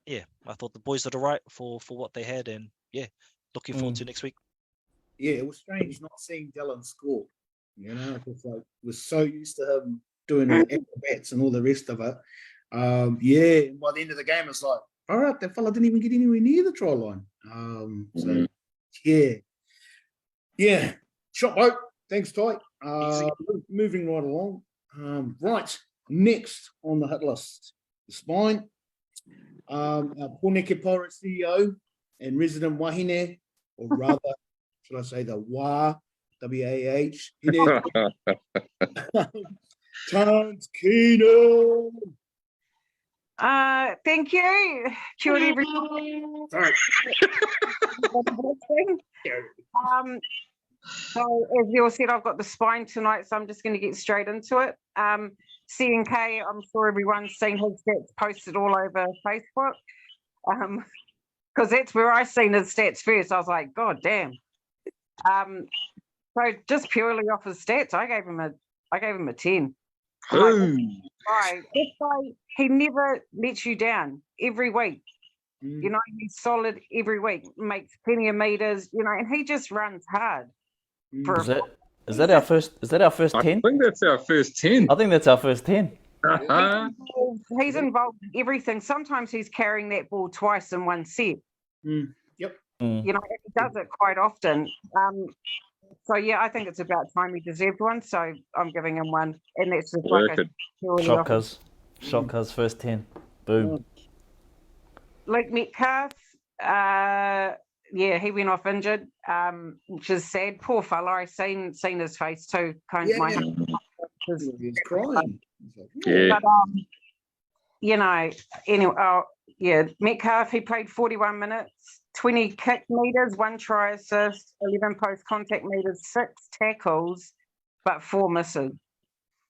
Yeah, I thought the boys did all right for what they had, and yeah, looking forward to next week. Yeah, it was strange not seeing Dallin score. It's like we're so used to him doing the acrobats and all the rest of it. Yeah, and by the end of the game, it's like, all right, that fella didn't even get anywhere near the try line. So yeah, shot boat. Thanks, Ty. Moving right along. Right, next on the hit list, the spine. Our Pōneke Pirate CEO and resident wahine, or rather, should I say the Wah, W-A-H, CharnzeNicoll-Klokstad. Thank you. Kia ora, everyone. Sorry. So as you all said, I've got the spine tonight, so I'm just going to get straight into it. CNK, I'm sure everyone's seen his stats posted all over Facebook, because that's where I seen his stats first. I was like, God damn. So just purely off his stats, I gave him a 10. Right. This guy, he never lets you down every week. He's solid every week, makes plenty of meters, and he just runs hard. Is that our first 10? I think that's our first 10. I think that's our first 10. He's involved in everything. Sometimes he's carrying that ball twice in one set. Yep. He does it quite often. So yeah, I think it's about time he deserved one. So I'm giving him 1, and that's just like a Shockers first 10. Boom. Luke Metcalf, he went off injured, which is sad. Poor fella. I seen his face too. My heart. He's crying. Yeah. But anyway, Metcalf, he played 41 minutes, 20 kick meters, 1 try assist, 11 post contact meters, 6 tackles, but 4 misses,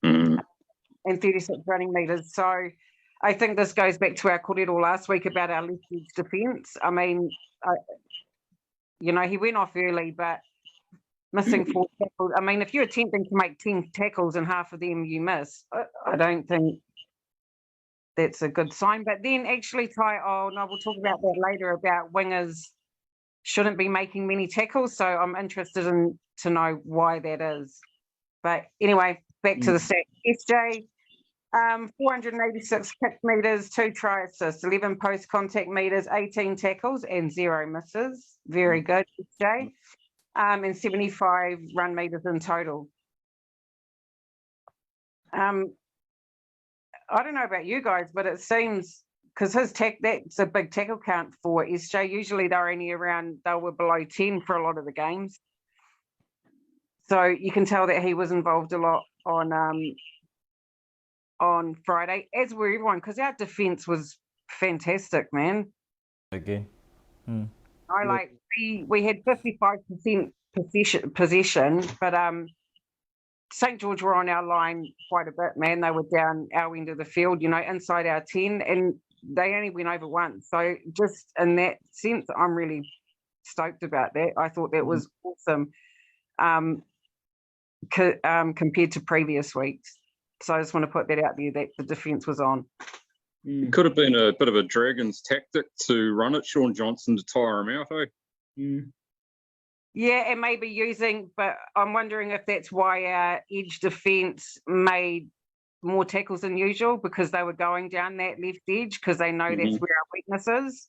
and 36 running meters. So I think this goes back to our kōrero last week about our left edge defence. I mean, he went off early, but missing 4 tackles. I mean, if you're attempting to make 10 tackles and half of them you miss, I don't think that's a good sign. But then actually, Ty, we'll talk about that later, about wingers shouldn't be making many tackles. So I'm interested to know why that is. But anyway, back to the stats. SJ, 486 kick meters, 2 try assists, 11 post contact meters, 18 tackles, and 0 misses. Very good, SJ. And 75 run meters in total. I don't know about you guys, but it seems because that's a big tackle count for SJ. Usually they're only around, they were below 10 for a lot of the games. So you can tell that he was involved a lot on Friday, as were everyone, because our defense was fantastic, man. Again. We had 55% possession, but St. George were on our line quite a bit, man. They were down our end of the field, inside our 10, and they only went over once. So just in that sense, I'm really stoked about that. I thought that was awesome compared to previous weeks. So I just want to put that out there that the defence was on. It could have been a bit of a Dragons tactic to run at Sean Johnson to tire him out, Yeah, and maybe but I'm wondering if that's why our edge defence made more tackles than usual, because they were going down that left edge because they know that's where our weakness is.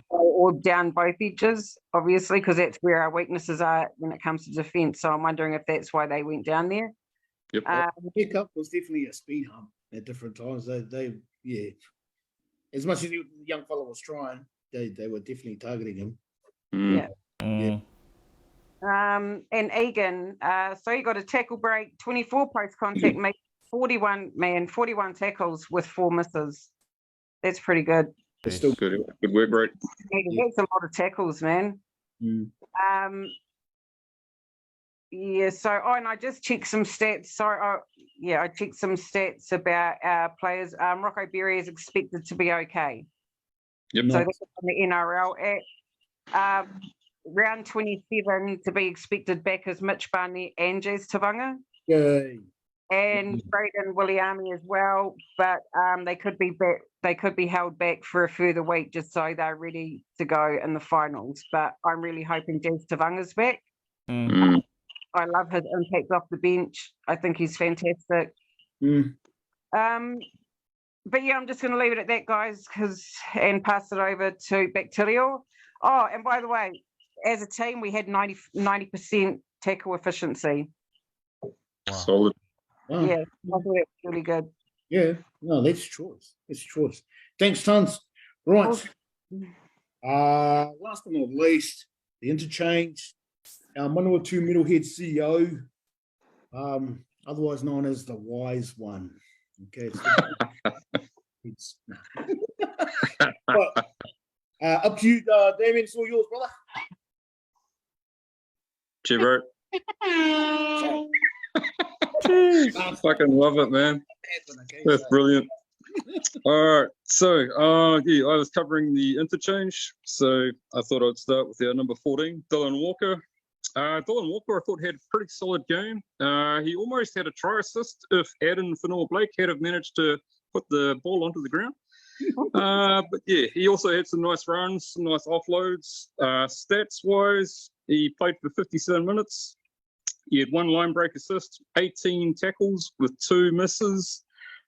Or down both edges, obviously, because that's where our weaknesses are when it comes to defence. So I'm wondering if that's why they went down there. Yep. The pickup was definitely a speed hump at different times. They as much as the young fellow was trying, they were definitely targeting him. And Egan, so he got a tackle break, 24 post contact, made 41 tackles with 4 misses. That's pretty good. It's still good work rate. That's a lot of tackles, man. And I just checked some stats. I checked some stats about our players. Rocco Berry is expected to be okay. Yep. So that's on the NRL at round 27 to be expected back as Mitch Barnett and Jazz Tavanga. Yay. And Braden Williami as well, but they could be back. They could be held back for a further week just so they're ready to go in the finals. But I'm really hoping Jazz Tavanga's back. I love his impact off the bench. I think he's fantastic. But yeah, I'm just going to leave it at that, guys, and pass it over to Bacterial. Oh, and by the way, as a team, we had 90% tackle efficiency. Wow. Solid. Wow. Yeah, I thought it was really good. Yeah, no, that's choice. That's choice. Thanks, tons. Right. Last but not least, the interchange. Our Manawatu Metalhead CEO, otherwise known as the Wise One. Okay. But, up to you, Damien. It's all yours, brother. Chibro. I fucking love it, man. That's brilliant. All right, so I was covering the interchange, so I thought I'd start with our number 14, Dylan Walker. Dylan Walker, I thought, had a pretty solid game. He almost had a try assist if AddinFonua-Blake had have managed to put the ball onto the ground. But yeah, he also had some nice runs, some nice offloads. Stats-wise, he played for 57 minutes. He had 1 line break assist, 18 tackles with 2 misses,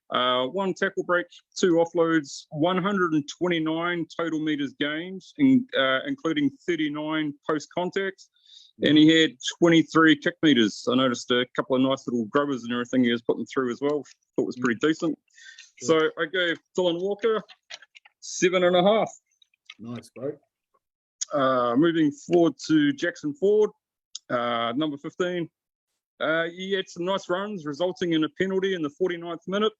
1 tackle break, 2 offloads, 129 total meters gained, including 39 post-contact. And he had 23 kick meters. I noticed a couple of nice little grubbers and everything he was putting through as well. Thought was pretty decent. So I gave Dylan Walker 7.5. Nice, bro. Moving forward to Jackson Ford, number 15. He had some nice runs, resulting in a penalty in the 49th minute.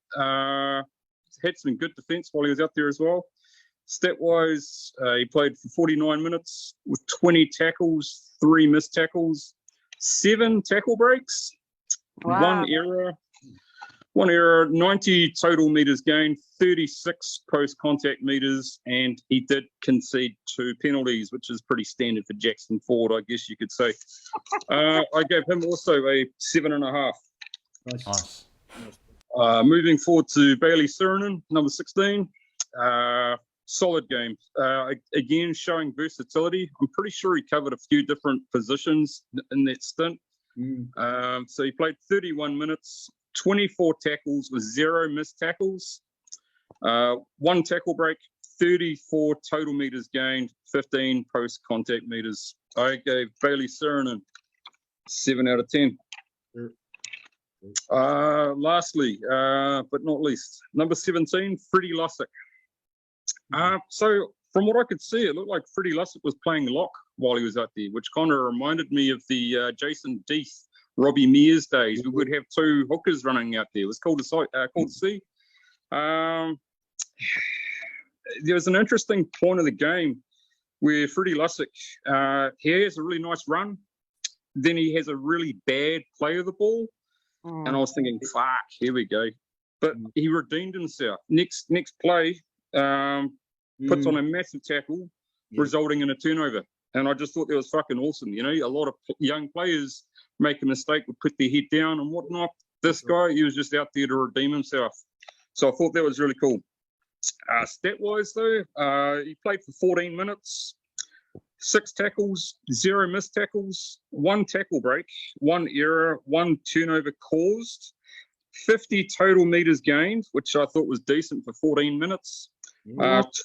Had some good defence while he was out there as well. Stat-wise, he played for 49 minutes with 20 tackles, 3 missed tackles, 7 tackle breaks, Wow. 1 error, 90 total meters gained, 36 post-contact meters, and he did concede 2 penalties, which is pretty standard for Jackson Ford, I guess you could say. I gave him also a 7.5. Nice. Moving forward to Bailey Sirinen, number 16. Solid game. Again, showing versatility. I'm pretty sure he covered a few different positions in that stint. So he played 31 minutes, 24 tackles with 0 missed tackles, 1 tackle break, 34 total meters gained, 15 post-contact meters. I gave Bailey Sirinen 7 out of 10. Lastly, but not least, number 17, Freddie Lussick. So from what I could see, it looked like Freddie Lussick was playing lock while he was out there, which kind of reminded me of the Jason Deeth, Robbie Mears days. We would have two hookers running out there. It was cool to see. There was an interesting point of the game where Freddie Lussick, he has a really nice run. Then he has a really bad play of the ball. And I was thinking, fuck, here we go. But he redeemed himself. Next play, puts on a massive tackle, resulting in a turnover. And I just thought that was fucking awesome. You know, a lot of young players make a mistake, would put their head down and whatnot. This guy, he was just out there to redeem himself. So I thought that was really cool. Stat-wise, though, he played for 14 minutes, 6 tackles, 0 missed tackles, 1 tackle break, 1 error, 1 turnover caused, 50 total meters gained, which I thought was decent for 14 minutes,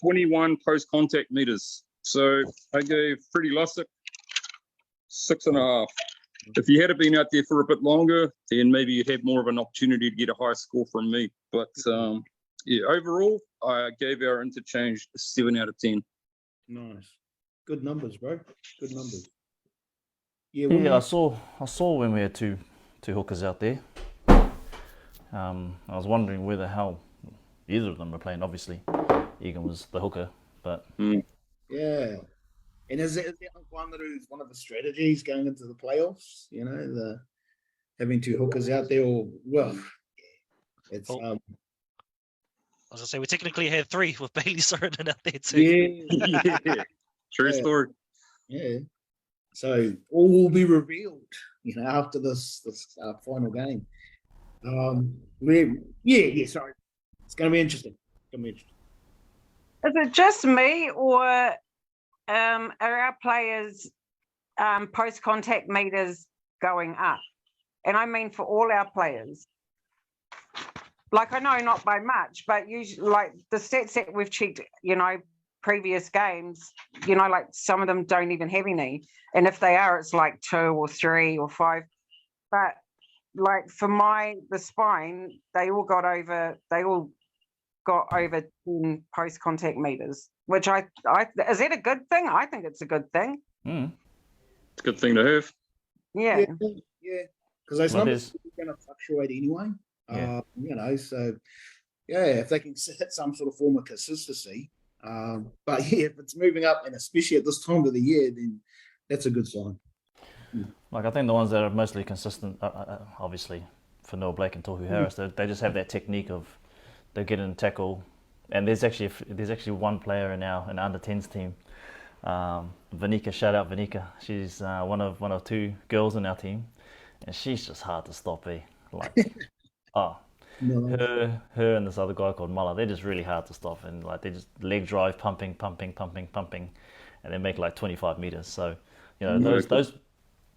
21 post-contact meters. So I gave Freddie Lussick 6.5. If he had been out there for a bit longer, then maybe you'd have more of an opportunity to get a high score from me. But yeah, overall, I gave our interchange a 7 out of 10. Nice. Good numbers, bro. Good numbers. Yeah, I saw when we had two hookers out there. I was wondering where the hell either of them were playing. Obviously, Egan was the hooker, but yeah. And is that one that is one of the strategies going into the playoffs? You know, the having 2 hookers out there, or it's I was gonna say we technically had 3 with Bailey Sorensen out there too. Yeah. True story. Yeah. So all will be revealed, you know, after this final game. Sorry. It's going to be interesting. Is it just me, or are our players' post-contact meters going up? And I mean for all our players. Like, I know not by much, but usually, like the stats that we've checked, you know, previous games, you know, like some of them don't even have any. And if they are, it's like 2 or 3 or 5. But like for the spine, they all got over 10 post-contact meters, which I is that a good thing? I think it's a good thing. It's a good thing to have. Yeah. Because those numbers are going to fluctuate anyway. You know, so yeah, if they can hit some sort of form of consistency. But yeah, if it's moving up, and especially at this time of the year, then that's a good sign. Like, I think the ones that are mostly consistent, obviously, for Noah Blake and Tohu Harris, they just have that technique of they get in tackle, and there's actually one player in our under 10s team, Vanika. Shout out Vanika. She's one of 2 girls in our team, and she's just hard to stop. Like, her and this other guy called Muller, they're just really hard to stop, and like they just leg drive, pumping, and they make like 25 meters. So, you know,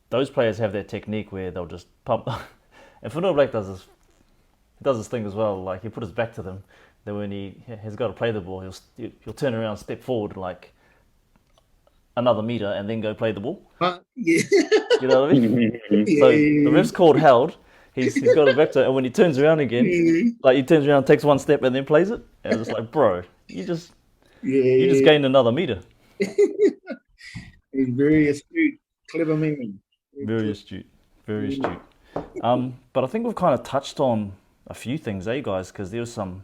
those players have that technique where they'll just pump. And Fanua Blake does this thing as well. Like, he put his back to them. Then when he's got to play the ball, he'll turn around, step forward like another meter, and then go play the ball. Yeah. You know what I mean? So the ref's called held. He's got a vector, and when he turns around again, like he turns around, takes 1 step, and then plays it. And it's like, bro, you just gained another meter. He's very astute, clever man. Very astute. But I think we've kind of touched on a few things, guys? Because there's some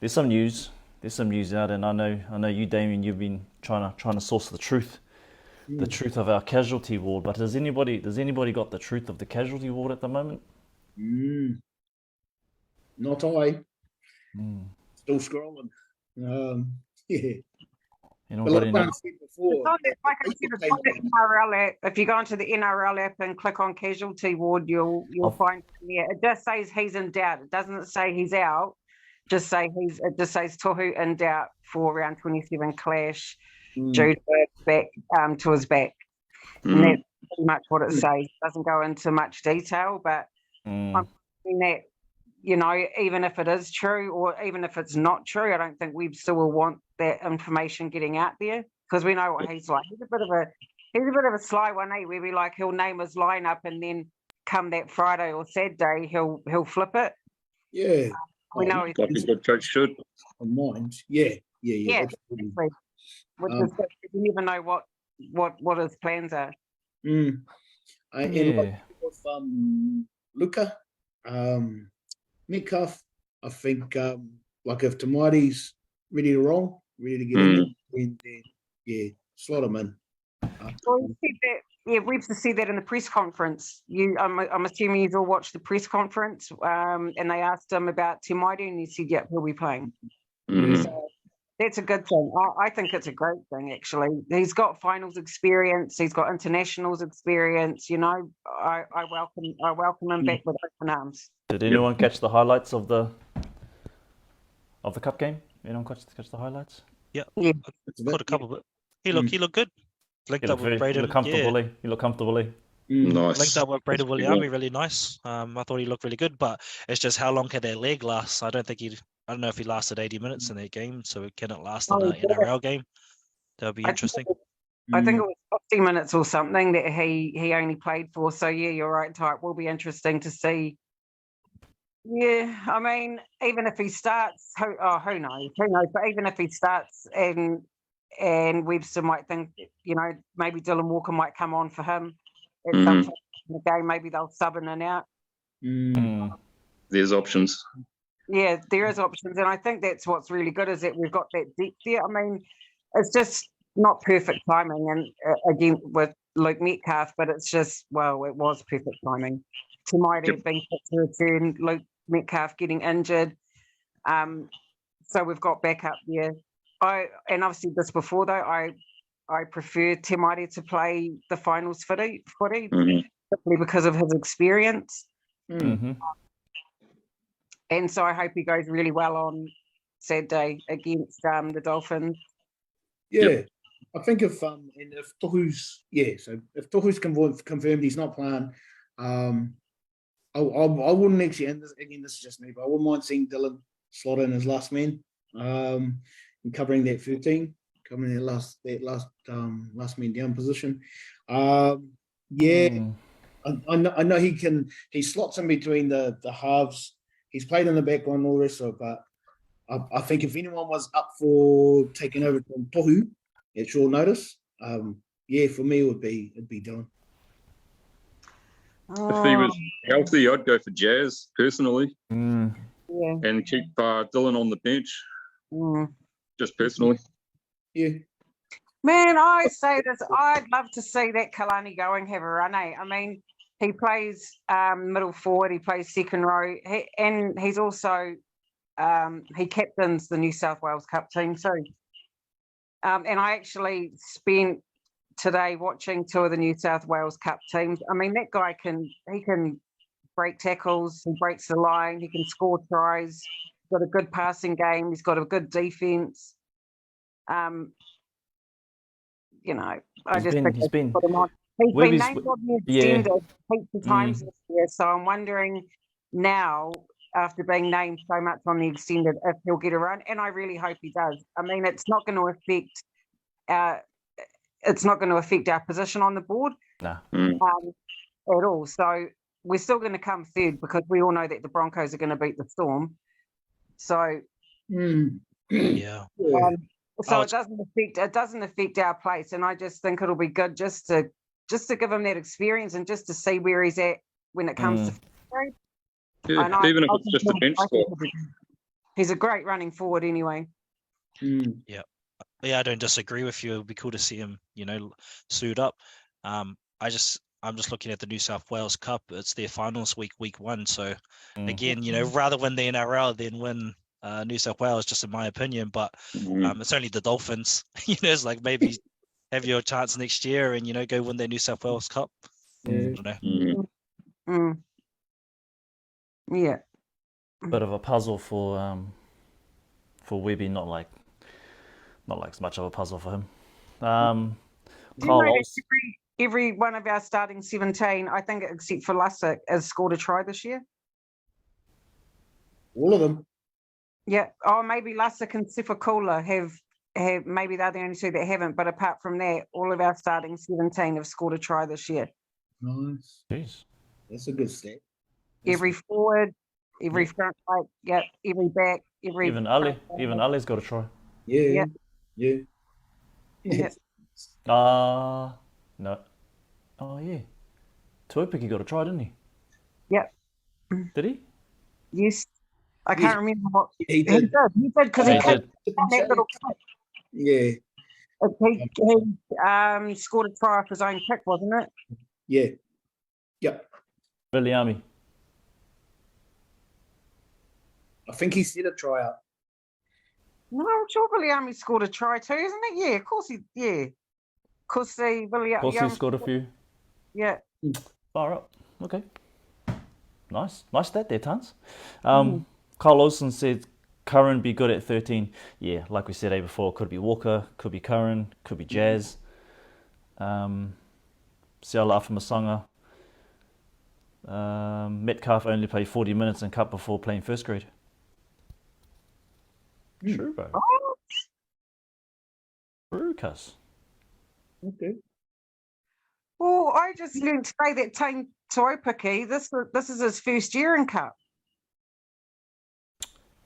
news. There's some news out, and I know you, Damien, you've been trying to source the truth of our casualty ward. But does anybody got the truth of the casualty ward at the moment? Not I. Still scrolling. Yeah. You know what I said before. Like I said, it's on the NRL app. If you go into the NRL app and click on casualty ward, you'll find it just says he's in doubt. It doesn't say he's out. It just says Tohu in doubt for round 27 clash due to back to his back. And that's pretty much what it says. It doesn't go into much detail, but I'm thinking that, you know, even if it is true or even if it's not true, I don't think we still will want that information getting out there, because we know what he's like. He's a bit of a sly one, where we like he'll name his lineup and then come that Friday or Saturday, he'll flip it. Yeah. We know he's Like a good coach should. On mind. Yeah. yeah, Absolutely. exactly. Which is good. You never know what his plans are. And Yeah. like with Luca, Metcalf, I think like if Tamati's ready to roll, ready to get in, then yeah, slot him in. Well, you said that, yeah, Webster said that in the press conference. I'm assuming you've all watched the press conference, and they asked him about Timati, and he said, "Yep, he'll be playing." So that's a good thing. I think it's a great thing, actually. He's got finals experience. He's got internationals experience. You know, I welcome him back with open arms. Did anyone catch the highlights of the cup game? Anyone catch the highlights? Yeah. Yeah. Caught a couple, but he looked good. Linked up with Braden. He looked comfortably. He looked comfortably. Nice. Linked up with Braden Williami, really nice. I thought he looked really good, but it's just how long can that leg last? I don't know if he lasted 80 minutes in that game, so it cannot last in an NRL game. That would be interesting. I think it was 50 minutes or something that he only played for. So yeah, you're right, Ty. It will be interesting to see. Yeah, I mean, even if he starts, who knows? But even if he starts and Webster might think, you know, maybe Dylan Walker might come on for him at some point in the game. Maybe they'll sub in and out. There's options. Yeah, there is options, and I think that's what's really good is that we've got that depth there. I mean, it's just not perfect timing, and again with Luke Metcalf, but it's just, well, it was perfect timing. Tonight had been fit to return, Luke Metcalf getting injured, so we've got backup there. And I've said this before though, I prefer Timati to play the finals footy simply because of his experience. And so I hope he goes really well on Saturday against the Dolphins. Yeah, I think if Tohu's if Tohu's confirmed he's not playing, I wouldn't actually. And this is just me, but I wouldn't mind seeing Dylan slot in as last man, and covering that 13, covering that last man down position. I know he slots in between the halves. He's played in the back line and all the rest of it, but I think if anyone was up for taking over from Tohu at short notice, for me it'd be Dylan. If he was healthy, I'd go for Jazz personally, Yeah. and keep Dylan on the bench. Just personally. Yeah. Man, I say this. I'd love to see that Kalani go and have a run. I mean, he plays middle forward. He plays second row, and he's also he captains the New South Wales Cup team too. And I actually spent today watching 2 of the New South Wales Cup teams. I mean, that guy can break tackles. He breaks the line. He can score tries. He's got a good passing game. He's got a good defense. You know, I just think he's been named on the extended heaps of times this year. So I'm wondering now, after being named so much on the extended, if he'll get a run, and I really hope he does. I mean, it's not going to affect our position on the board at all. So we're still going to come third because we all know that the Broncos are going to beat the Storm. So so it doesn't affect our place, and I just think it'll be good just to give him that experience and just to see where he's at when it comes to. Yeah, even if it's just a bench spot. He's a great running forward anyway. Yeah, I don't disagree with you. It would be cool to see him, suit up. I'm just looking at the New South Wales Cup. It's their finals week 1. So again, rather win the NRL than win New South Wales, just in my opinion. But it's only the Dolphins. It's like maybe have your chance next year and go win their New South Wales Cup. I don't know. Yeah. Bit of a puzzle for Webby, not like as much of a puzzle for him. Every one of our starting 17, I think, except for Lussick, has scored a try this year. All of them. Yeah. Oh, maybe Lussick and Sifakula have maybe they're the only 2 that haven't. But apart from that, all of our starting 17 have scored a try this year. Nice. Jeez. That's a good stat. Every forward, every front right, yep, every back, every Even Ali's got a try. Yeah. Yeah. Yeah. Yeah. No. Oh yeah. Tuipiki got a try, didn't he? Yep. Did he? Yes. I can't remember what He did. He did because He he played did. that little kick. Yeah. He scored a try off his own kick, wasn't it? Yeah. Yep. Viliami. I think he set a try out. No, I'm sure Williami scored a try too, isn't it? Yeah, of course he. Yeah, of course he Scored a few. Yeah. Far up. Okay. Nice stat there, Tans. Carl Olsen said Curran be good at 13. Yeah, like we said before, could be Walker, could be Curran, could be Jazz. Siala Afamasanga. Metcalf only played 40 minutes in Cup before playing first grade. True, bro. True, cuss. Okay. Well, I just learned today that Tane Tuipiki, this is his first year in Cup.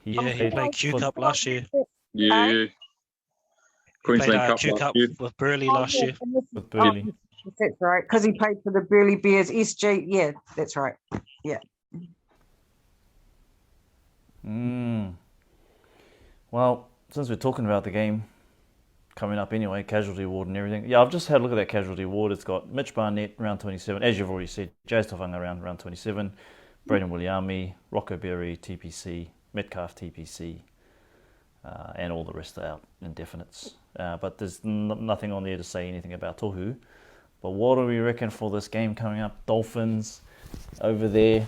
Yeah, he played Q Cup last year. Yeah. He Queensland played Cup Q last Cup year. with Burley last year. With Burley. That's right, because he played for the Burley Bears SG. Yeah, that's right. Yeah. Well, since we're talking about the game coming up anyway, casualty ward and everything. Yeah, I've just had a look at that casualty ward. It's got Mitch Barnett, round 27, as you've already said, Jazz Tofanga round 27, Braden Williami, Rocco Berry, TPC, Metcalf, TPC, and all the rest are out indefinites. But there's nothing on there to say anything about Tohu. But what do we reckon for this game coming up? Dolphins over there.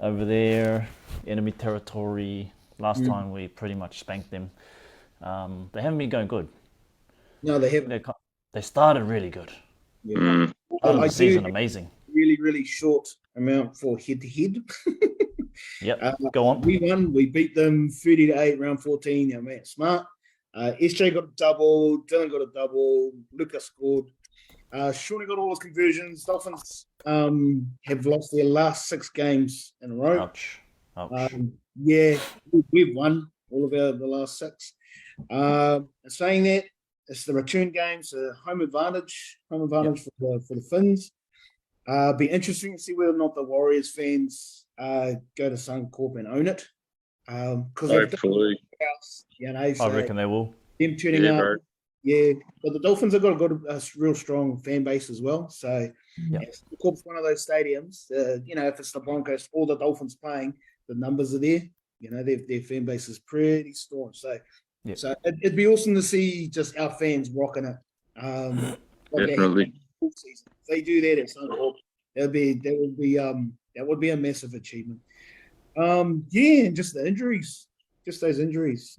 Over there, enemy territory. Last time we pretty much spanked them. They haven't been going good. No, they haven't. They started really good. Yeah. The season amazing. Really, really short amount for head-to-head. Yep, go on. We won. We beat them 30-8, round 14. Our man Smart. SJ got a double. Dylan got a double. Lucas scored. Shawnee got all his conversions. Dolphins have lost their last 6 games in a row. Ouch. Yeah, we've won all of the last 6. Saying that, it's the return game, so home advantage for the Finns. Be interesting to see whether or not the Warriors fans go to Suncorp and own it. Because hopefully, I reckon they will. Them turning up, but the Dolphins have got a real strong fan base as well. So, Suncorp's one of those stadiums. If it's the Broncos or the Dolphins playing, the numbers are there. Their fan base is pretty staunch. So, so it'd be awesome to see just our fans rocking it. Definitely. If they do that at Suncorp, that would be a massive achievement. And just the injuries, just those injuries.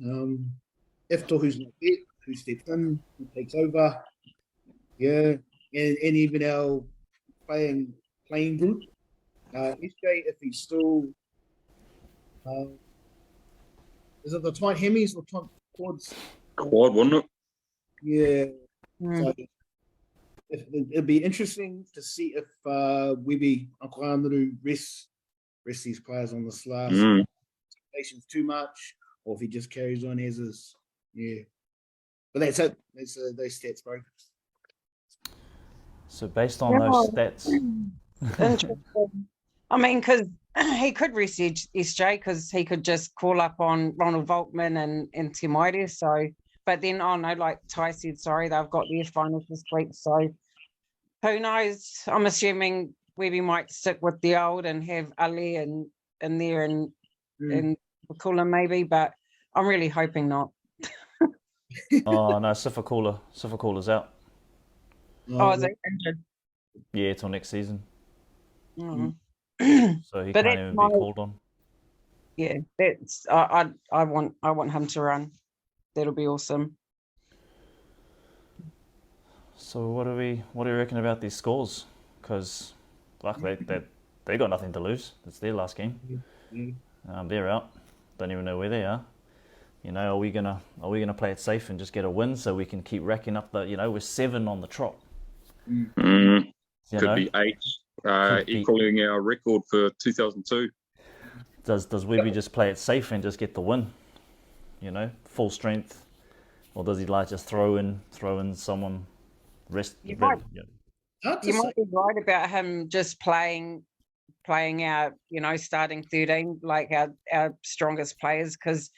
If Tohu's not there, who steps in, who takes over? Yeah, and even our playing group. SJ, if he's still, is it the tight hemis or tight quads? Quad, wasn't it? Yeah. So it'd be interesting to see if Webby Uncle Andrew rests these players on this last expectations too much, or if he just carries on as is. Yeah. But that's it. That's those stats, bro. So based on those stats, Interesting. I mean, because he could rest SJ because he could just call up on Ronald Volkman and Timoide. So, but then, like Ty said, sorry, they've got their finals this week. So, who knows? I'm assuming Webby might stick with the old and have Ali in there and Wakula maybe, but I'm really hoping not. oh no, Sifakula's out. Is it injured? Yeah, till next season. Mm-hmm. So he But can't even be called on. Yeah, that's I want him to run. That'll be awesome. So what do you reckon about these scores? Because they got nothing to lose. It's their last game. They're out. Don't even know where they are. Are we gonna play it safe and just get a win so we can keep racking up we're 7 on the trot. You Could know? be 8, Could be- equaling our record for 2002. Does Webby just play it safe and just get the win? You know, full strength, or does he like just throw in someone rest? You might- Hard to You say. might be right about him just playing out, starting 13 like our strongest players, because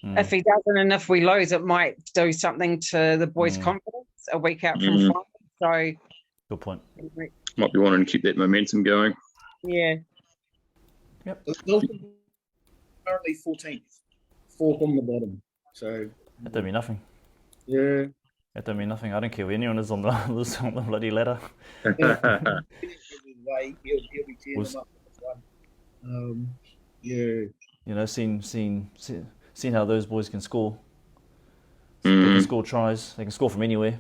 if he doesn't and if we lose, it might do something to the boys' confidence a week out from final. So Good point. Might be wanting to keep that momentum going. yeah. The Dolphins are currently 14th, 4th on the bottom. So That don't mean nothing. yeah, That don't mean nothing. I don't care where anyone is on the bloody ladder. he'll be tearing them up with this one. Yeah. You know, seeing how those boys can score. They can score tries. They can score from anywhere.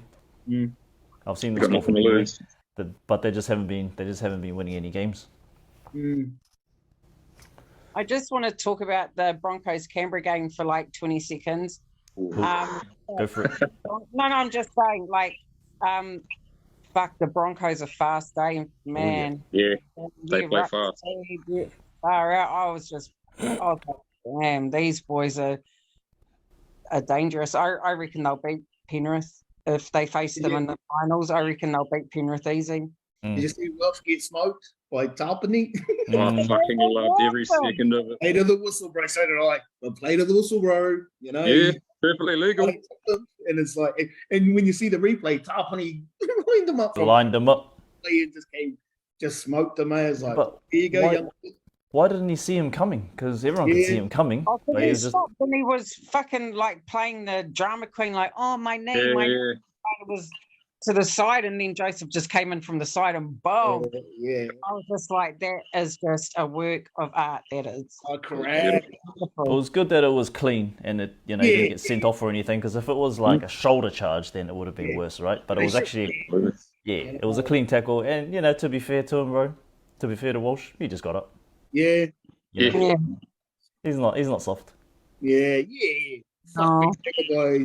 I've seen them Got score nothing from to anywhere, lose. but they just haven't been winning any games. I just want to talk about the Broncos Canberra game for like 20 seconds. Go for it. No, I'm just saying, fuck, the Broncos are fast, man. Yeah, they play fast. Far out. I was like, damn, these boys are dangerous. I reckon they'll beat Penrith if they face them in the finals. I reckon they'll beat Penrith easy. Did you see Welsh get smoked by Tarpany? I fucking loved every second of it. Play to the whistle, bro. So did I. But play to the whistle, bro. You know? Yeah, perfectly legal. And it's like, and when you see the replay, Tarpany lined them up. Lined them up. And just smoked them. It's like, But here you go, young. why didn't he see him coming? Because everyone could see him coming. Oh, But he was just, stopped and he was fucking like playing the drama queen, like, oh, my knee, my knee. It was to the side, and then Joseph just came in from the side and boom. Yeah. I was just like, that is just a work of art. That is. Oh, correct. it was good that it was clean and it, he didn't get sent off or anything. Because if it was like a shoulder charge, then it would have been worse, right? But it was actually, it was a clean tackle. And to be fair to him, bro, to be fair to Walsh, he just got up. Yeah. Yeah. He's not soft. Yeah. Oh.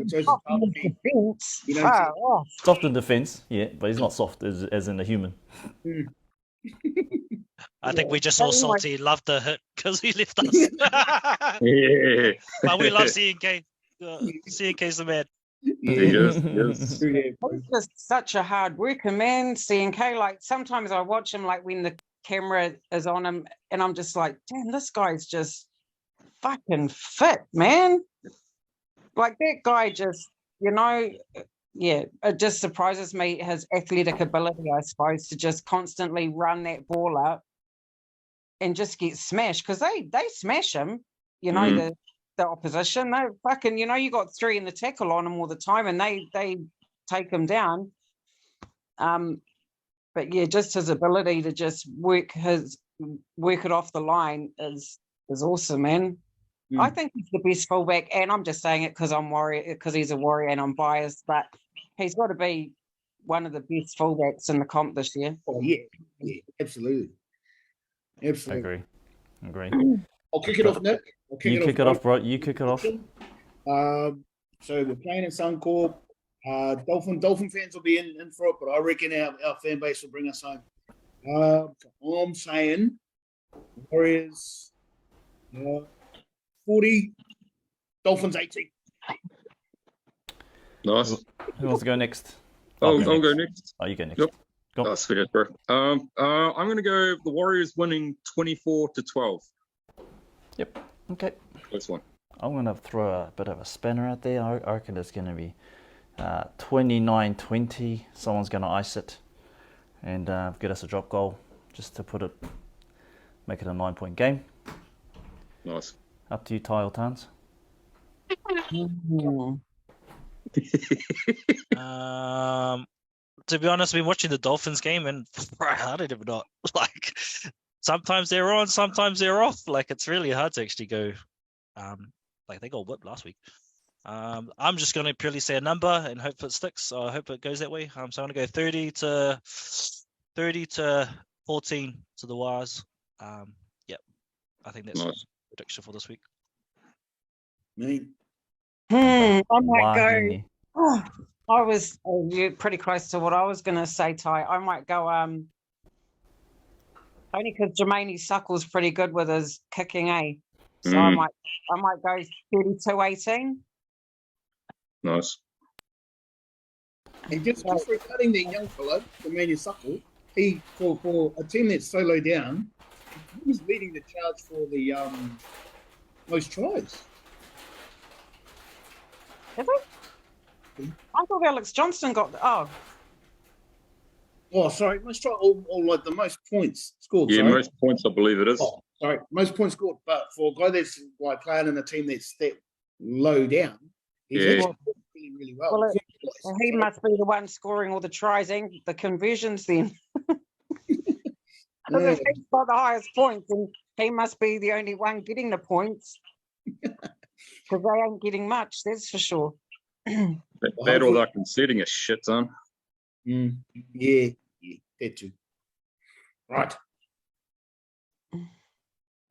Joseph Tarpany. Defense. You know, Far off. Soft in defense, but he's not soft as in a human. I think we just saw Salty love the hit because he left us. Yeah. But we love seeing K. Seeing K's the man. Yes. He's just such a hard worker, man. CNK, like sometimes I watch him like when the camera is on him and I'm just like, damn, this guy's just fucking fit, man. Like that guy just, it just surprises me, his athletic ability, I suppose, to just constantly run that ball up and just get smashed, because they smash him, the opposition. They fucking, you got 3 in the tackle on him all the time and they take him down. But yeah, just his ability to just work it off the line is awesome, man. I think he's the best fullback, and I'm just saying it because he's a Warrior and I'm biased, but he's got to be one of the best fullbacks in the comp this year. Oh, yeah, absolutely. I agree. I'll kick it off, Nick. You kick it off, bro. You kick it off. So we're playing in Suncorp. Dolphin fans will be in for it, but I reckon our fan base will bring us home. I'm saying Warriors 40, Dolphins 18. Nice. Who wants to go next? I'll go next. Oh, you go next. Yep. Go. Oh, sweet, bro. I'm going to go the Warriors winning 24-12. Yep. Okay. This one. I'm going to throw a bit of a spanner out there. I reckon it's going to be 29-20. Someone's going to ice it and get us a drop goal just to make it a 9-point game. Nice. Up to you, Ty or Tans. To be honest, I've been watching the Dolphins game and I don't even know. Like, sometimes they're on, sometimes they're off. Like, it's really hard to actually go. Like, they got whipped last week. I'm just going to purely say a number and hope it sticks. I hope it goes that way. So I'm going to go 30 to 14 to the Warriors. Yep. I think that's nice. Prediction for this week. Me. I might go. Wahine. I was pretty close to what I was going to say, Ty. I might go Only because Jermaine Suckle's pretty good with his kicking, eh? So I might go 32-18. Nice. And just regarding the young fellow, Jermaine Suckle, he for a team that's so low down, he was leading the charge for the most tries. Is he? I thought Alex Johnston got Oh, sorry, most try or like the most points scored. Yeah, sorry. most points, I believe it is. Oh, sorry, most points scored. But for a guy that's like playing in a team that's that low down, he's actually doing really well. Well, he must be the one scoring all the tries and the conversions then. Because if he's got the highest points, and he must be the only one getting the points. Because they ain't getting much, that's for sure. That all that conceding is shit, son. Yeah, that too. Right.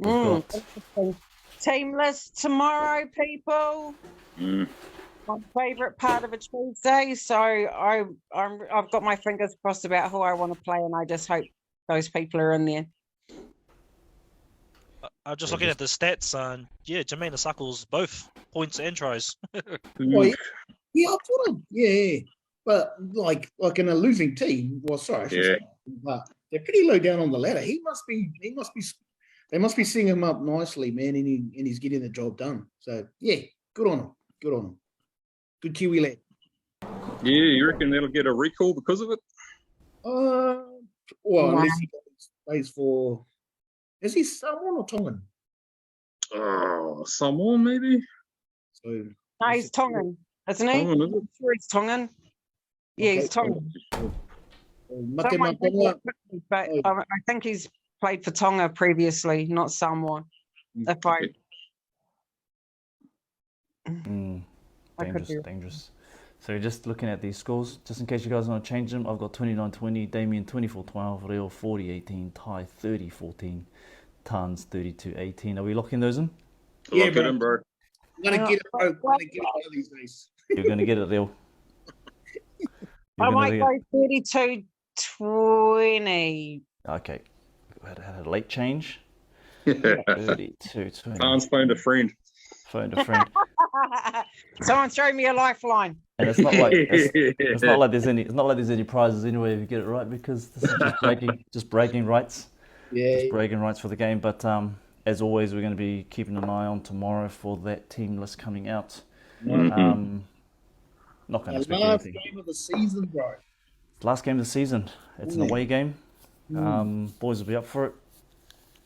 Interesting. Team list tomorrow, people. My favourite part of a Tuesday. So I've got my fingers crossed about who I want to play, and I just hope those people are in there. I'm just looking at the stats, yeah, Jermaine Suckle's both points and tries. Yeah, I thought but like in a losing team. Well, sorry, I should say, but they're pretty low down on the ladder. They must be seeing him up nicely, man, and he's getting the job done. So yeah, good on him. Good on him. Good Kiwi lad. Yeah, you reckon that'll get a recall because of it? Well, unless he plays for. Is he Samoan or Tongan? Oh, Samoan maybe? So No, he's Tongan, isn't he? Tongan, is it? I'm sure he's Tongan. Yeah, he's Tongan. But I think he's played for Tonga previously, not Samoa. If I Dangerous. So just looking at these scores, just in case you guys want to change them, I've got 29-20, Damien 24-12, Real 40-18, Ty 30-14, Tans 32-18. Are we locking those in? Yeah, Lock it in, bro. I'm gonna get it, bro. I'm gonna get it one of these days. You're going to get it, Real. I might go 32-20. Okay. We had a late change. 32-20. Hans phoned a friend. Phoned a friend. Someone throw me a lifeline. And it's not like it's not like there's any prizes anyway if you get it right, because this is just bragging rights. Yeah. Just bragging rights for the game. But as always, we're going to be keeping an eye on tomorrow for that team list coming out. Not going to expect last anything. game of the season, bro. Last game of the season. It's an away game. Boys will be up for it.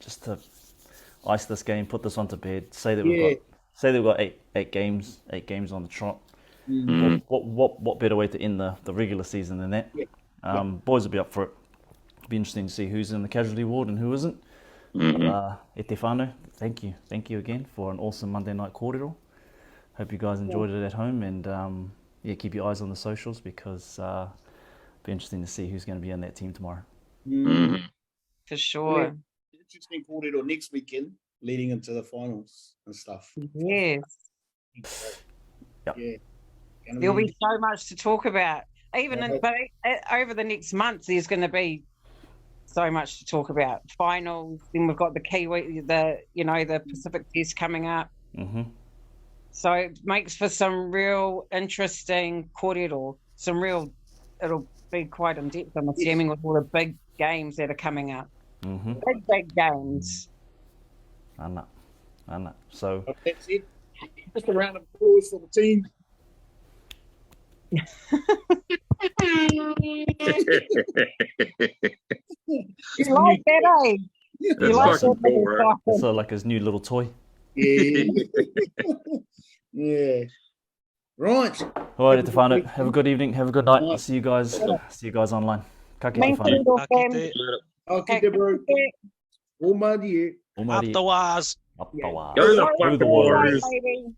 Just to ice this game, put this on to bed. Say that we've got eight games on the trot. What better way to end the regular season than that? Boys will be up for it. It'll be interesting to see who's in the casualty ward and who isn't. E te whānau, thank you again for an awesome Monday night kōrero. Hope you guys enjoyed it at home, and keep your eyes on the socials, because it'll be interesting to see who's going to be in that team tomorrow. For sure. Yeah. Interesting kōrero next weekend, leading into the finals and stuff. Yes. Yep. Yeah. There'll be so much to talk about. But over the next month, there's going to be so much to talk about. Finals, then we've got the Kiwi, the Pacific Test coming up. So it makes for some real interesting kōrero. It'll be quite in depth, I'm assuming, with all the big games that are coming up. Big games. I know. So that's it. Just a round of applause for the team. You like that, eh? That's fucking cool, right? So like his new little toy. Yeah. Yeah. Right. All right, e te whānau. Have a good evening. Have a good night. I'll see you guys online. Ka kite whānau. Okay, bro. O marie. O marie. Afterwards. Apawa. Go the Go the Warriors. Warriors. Baby.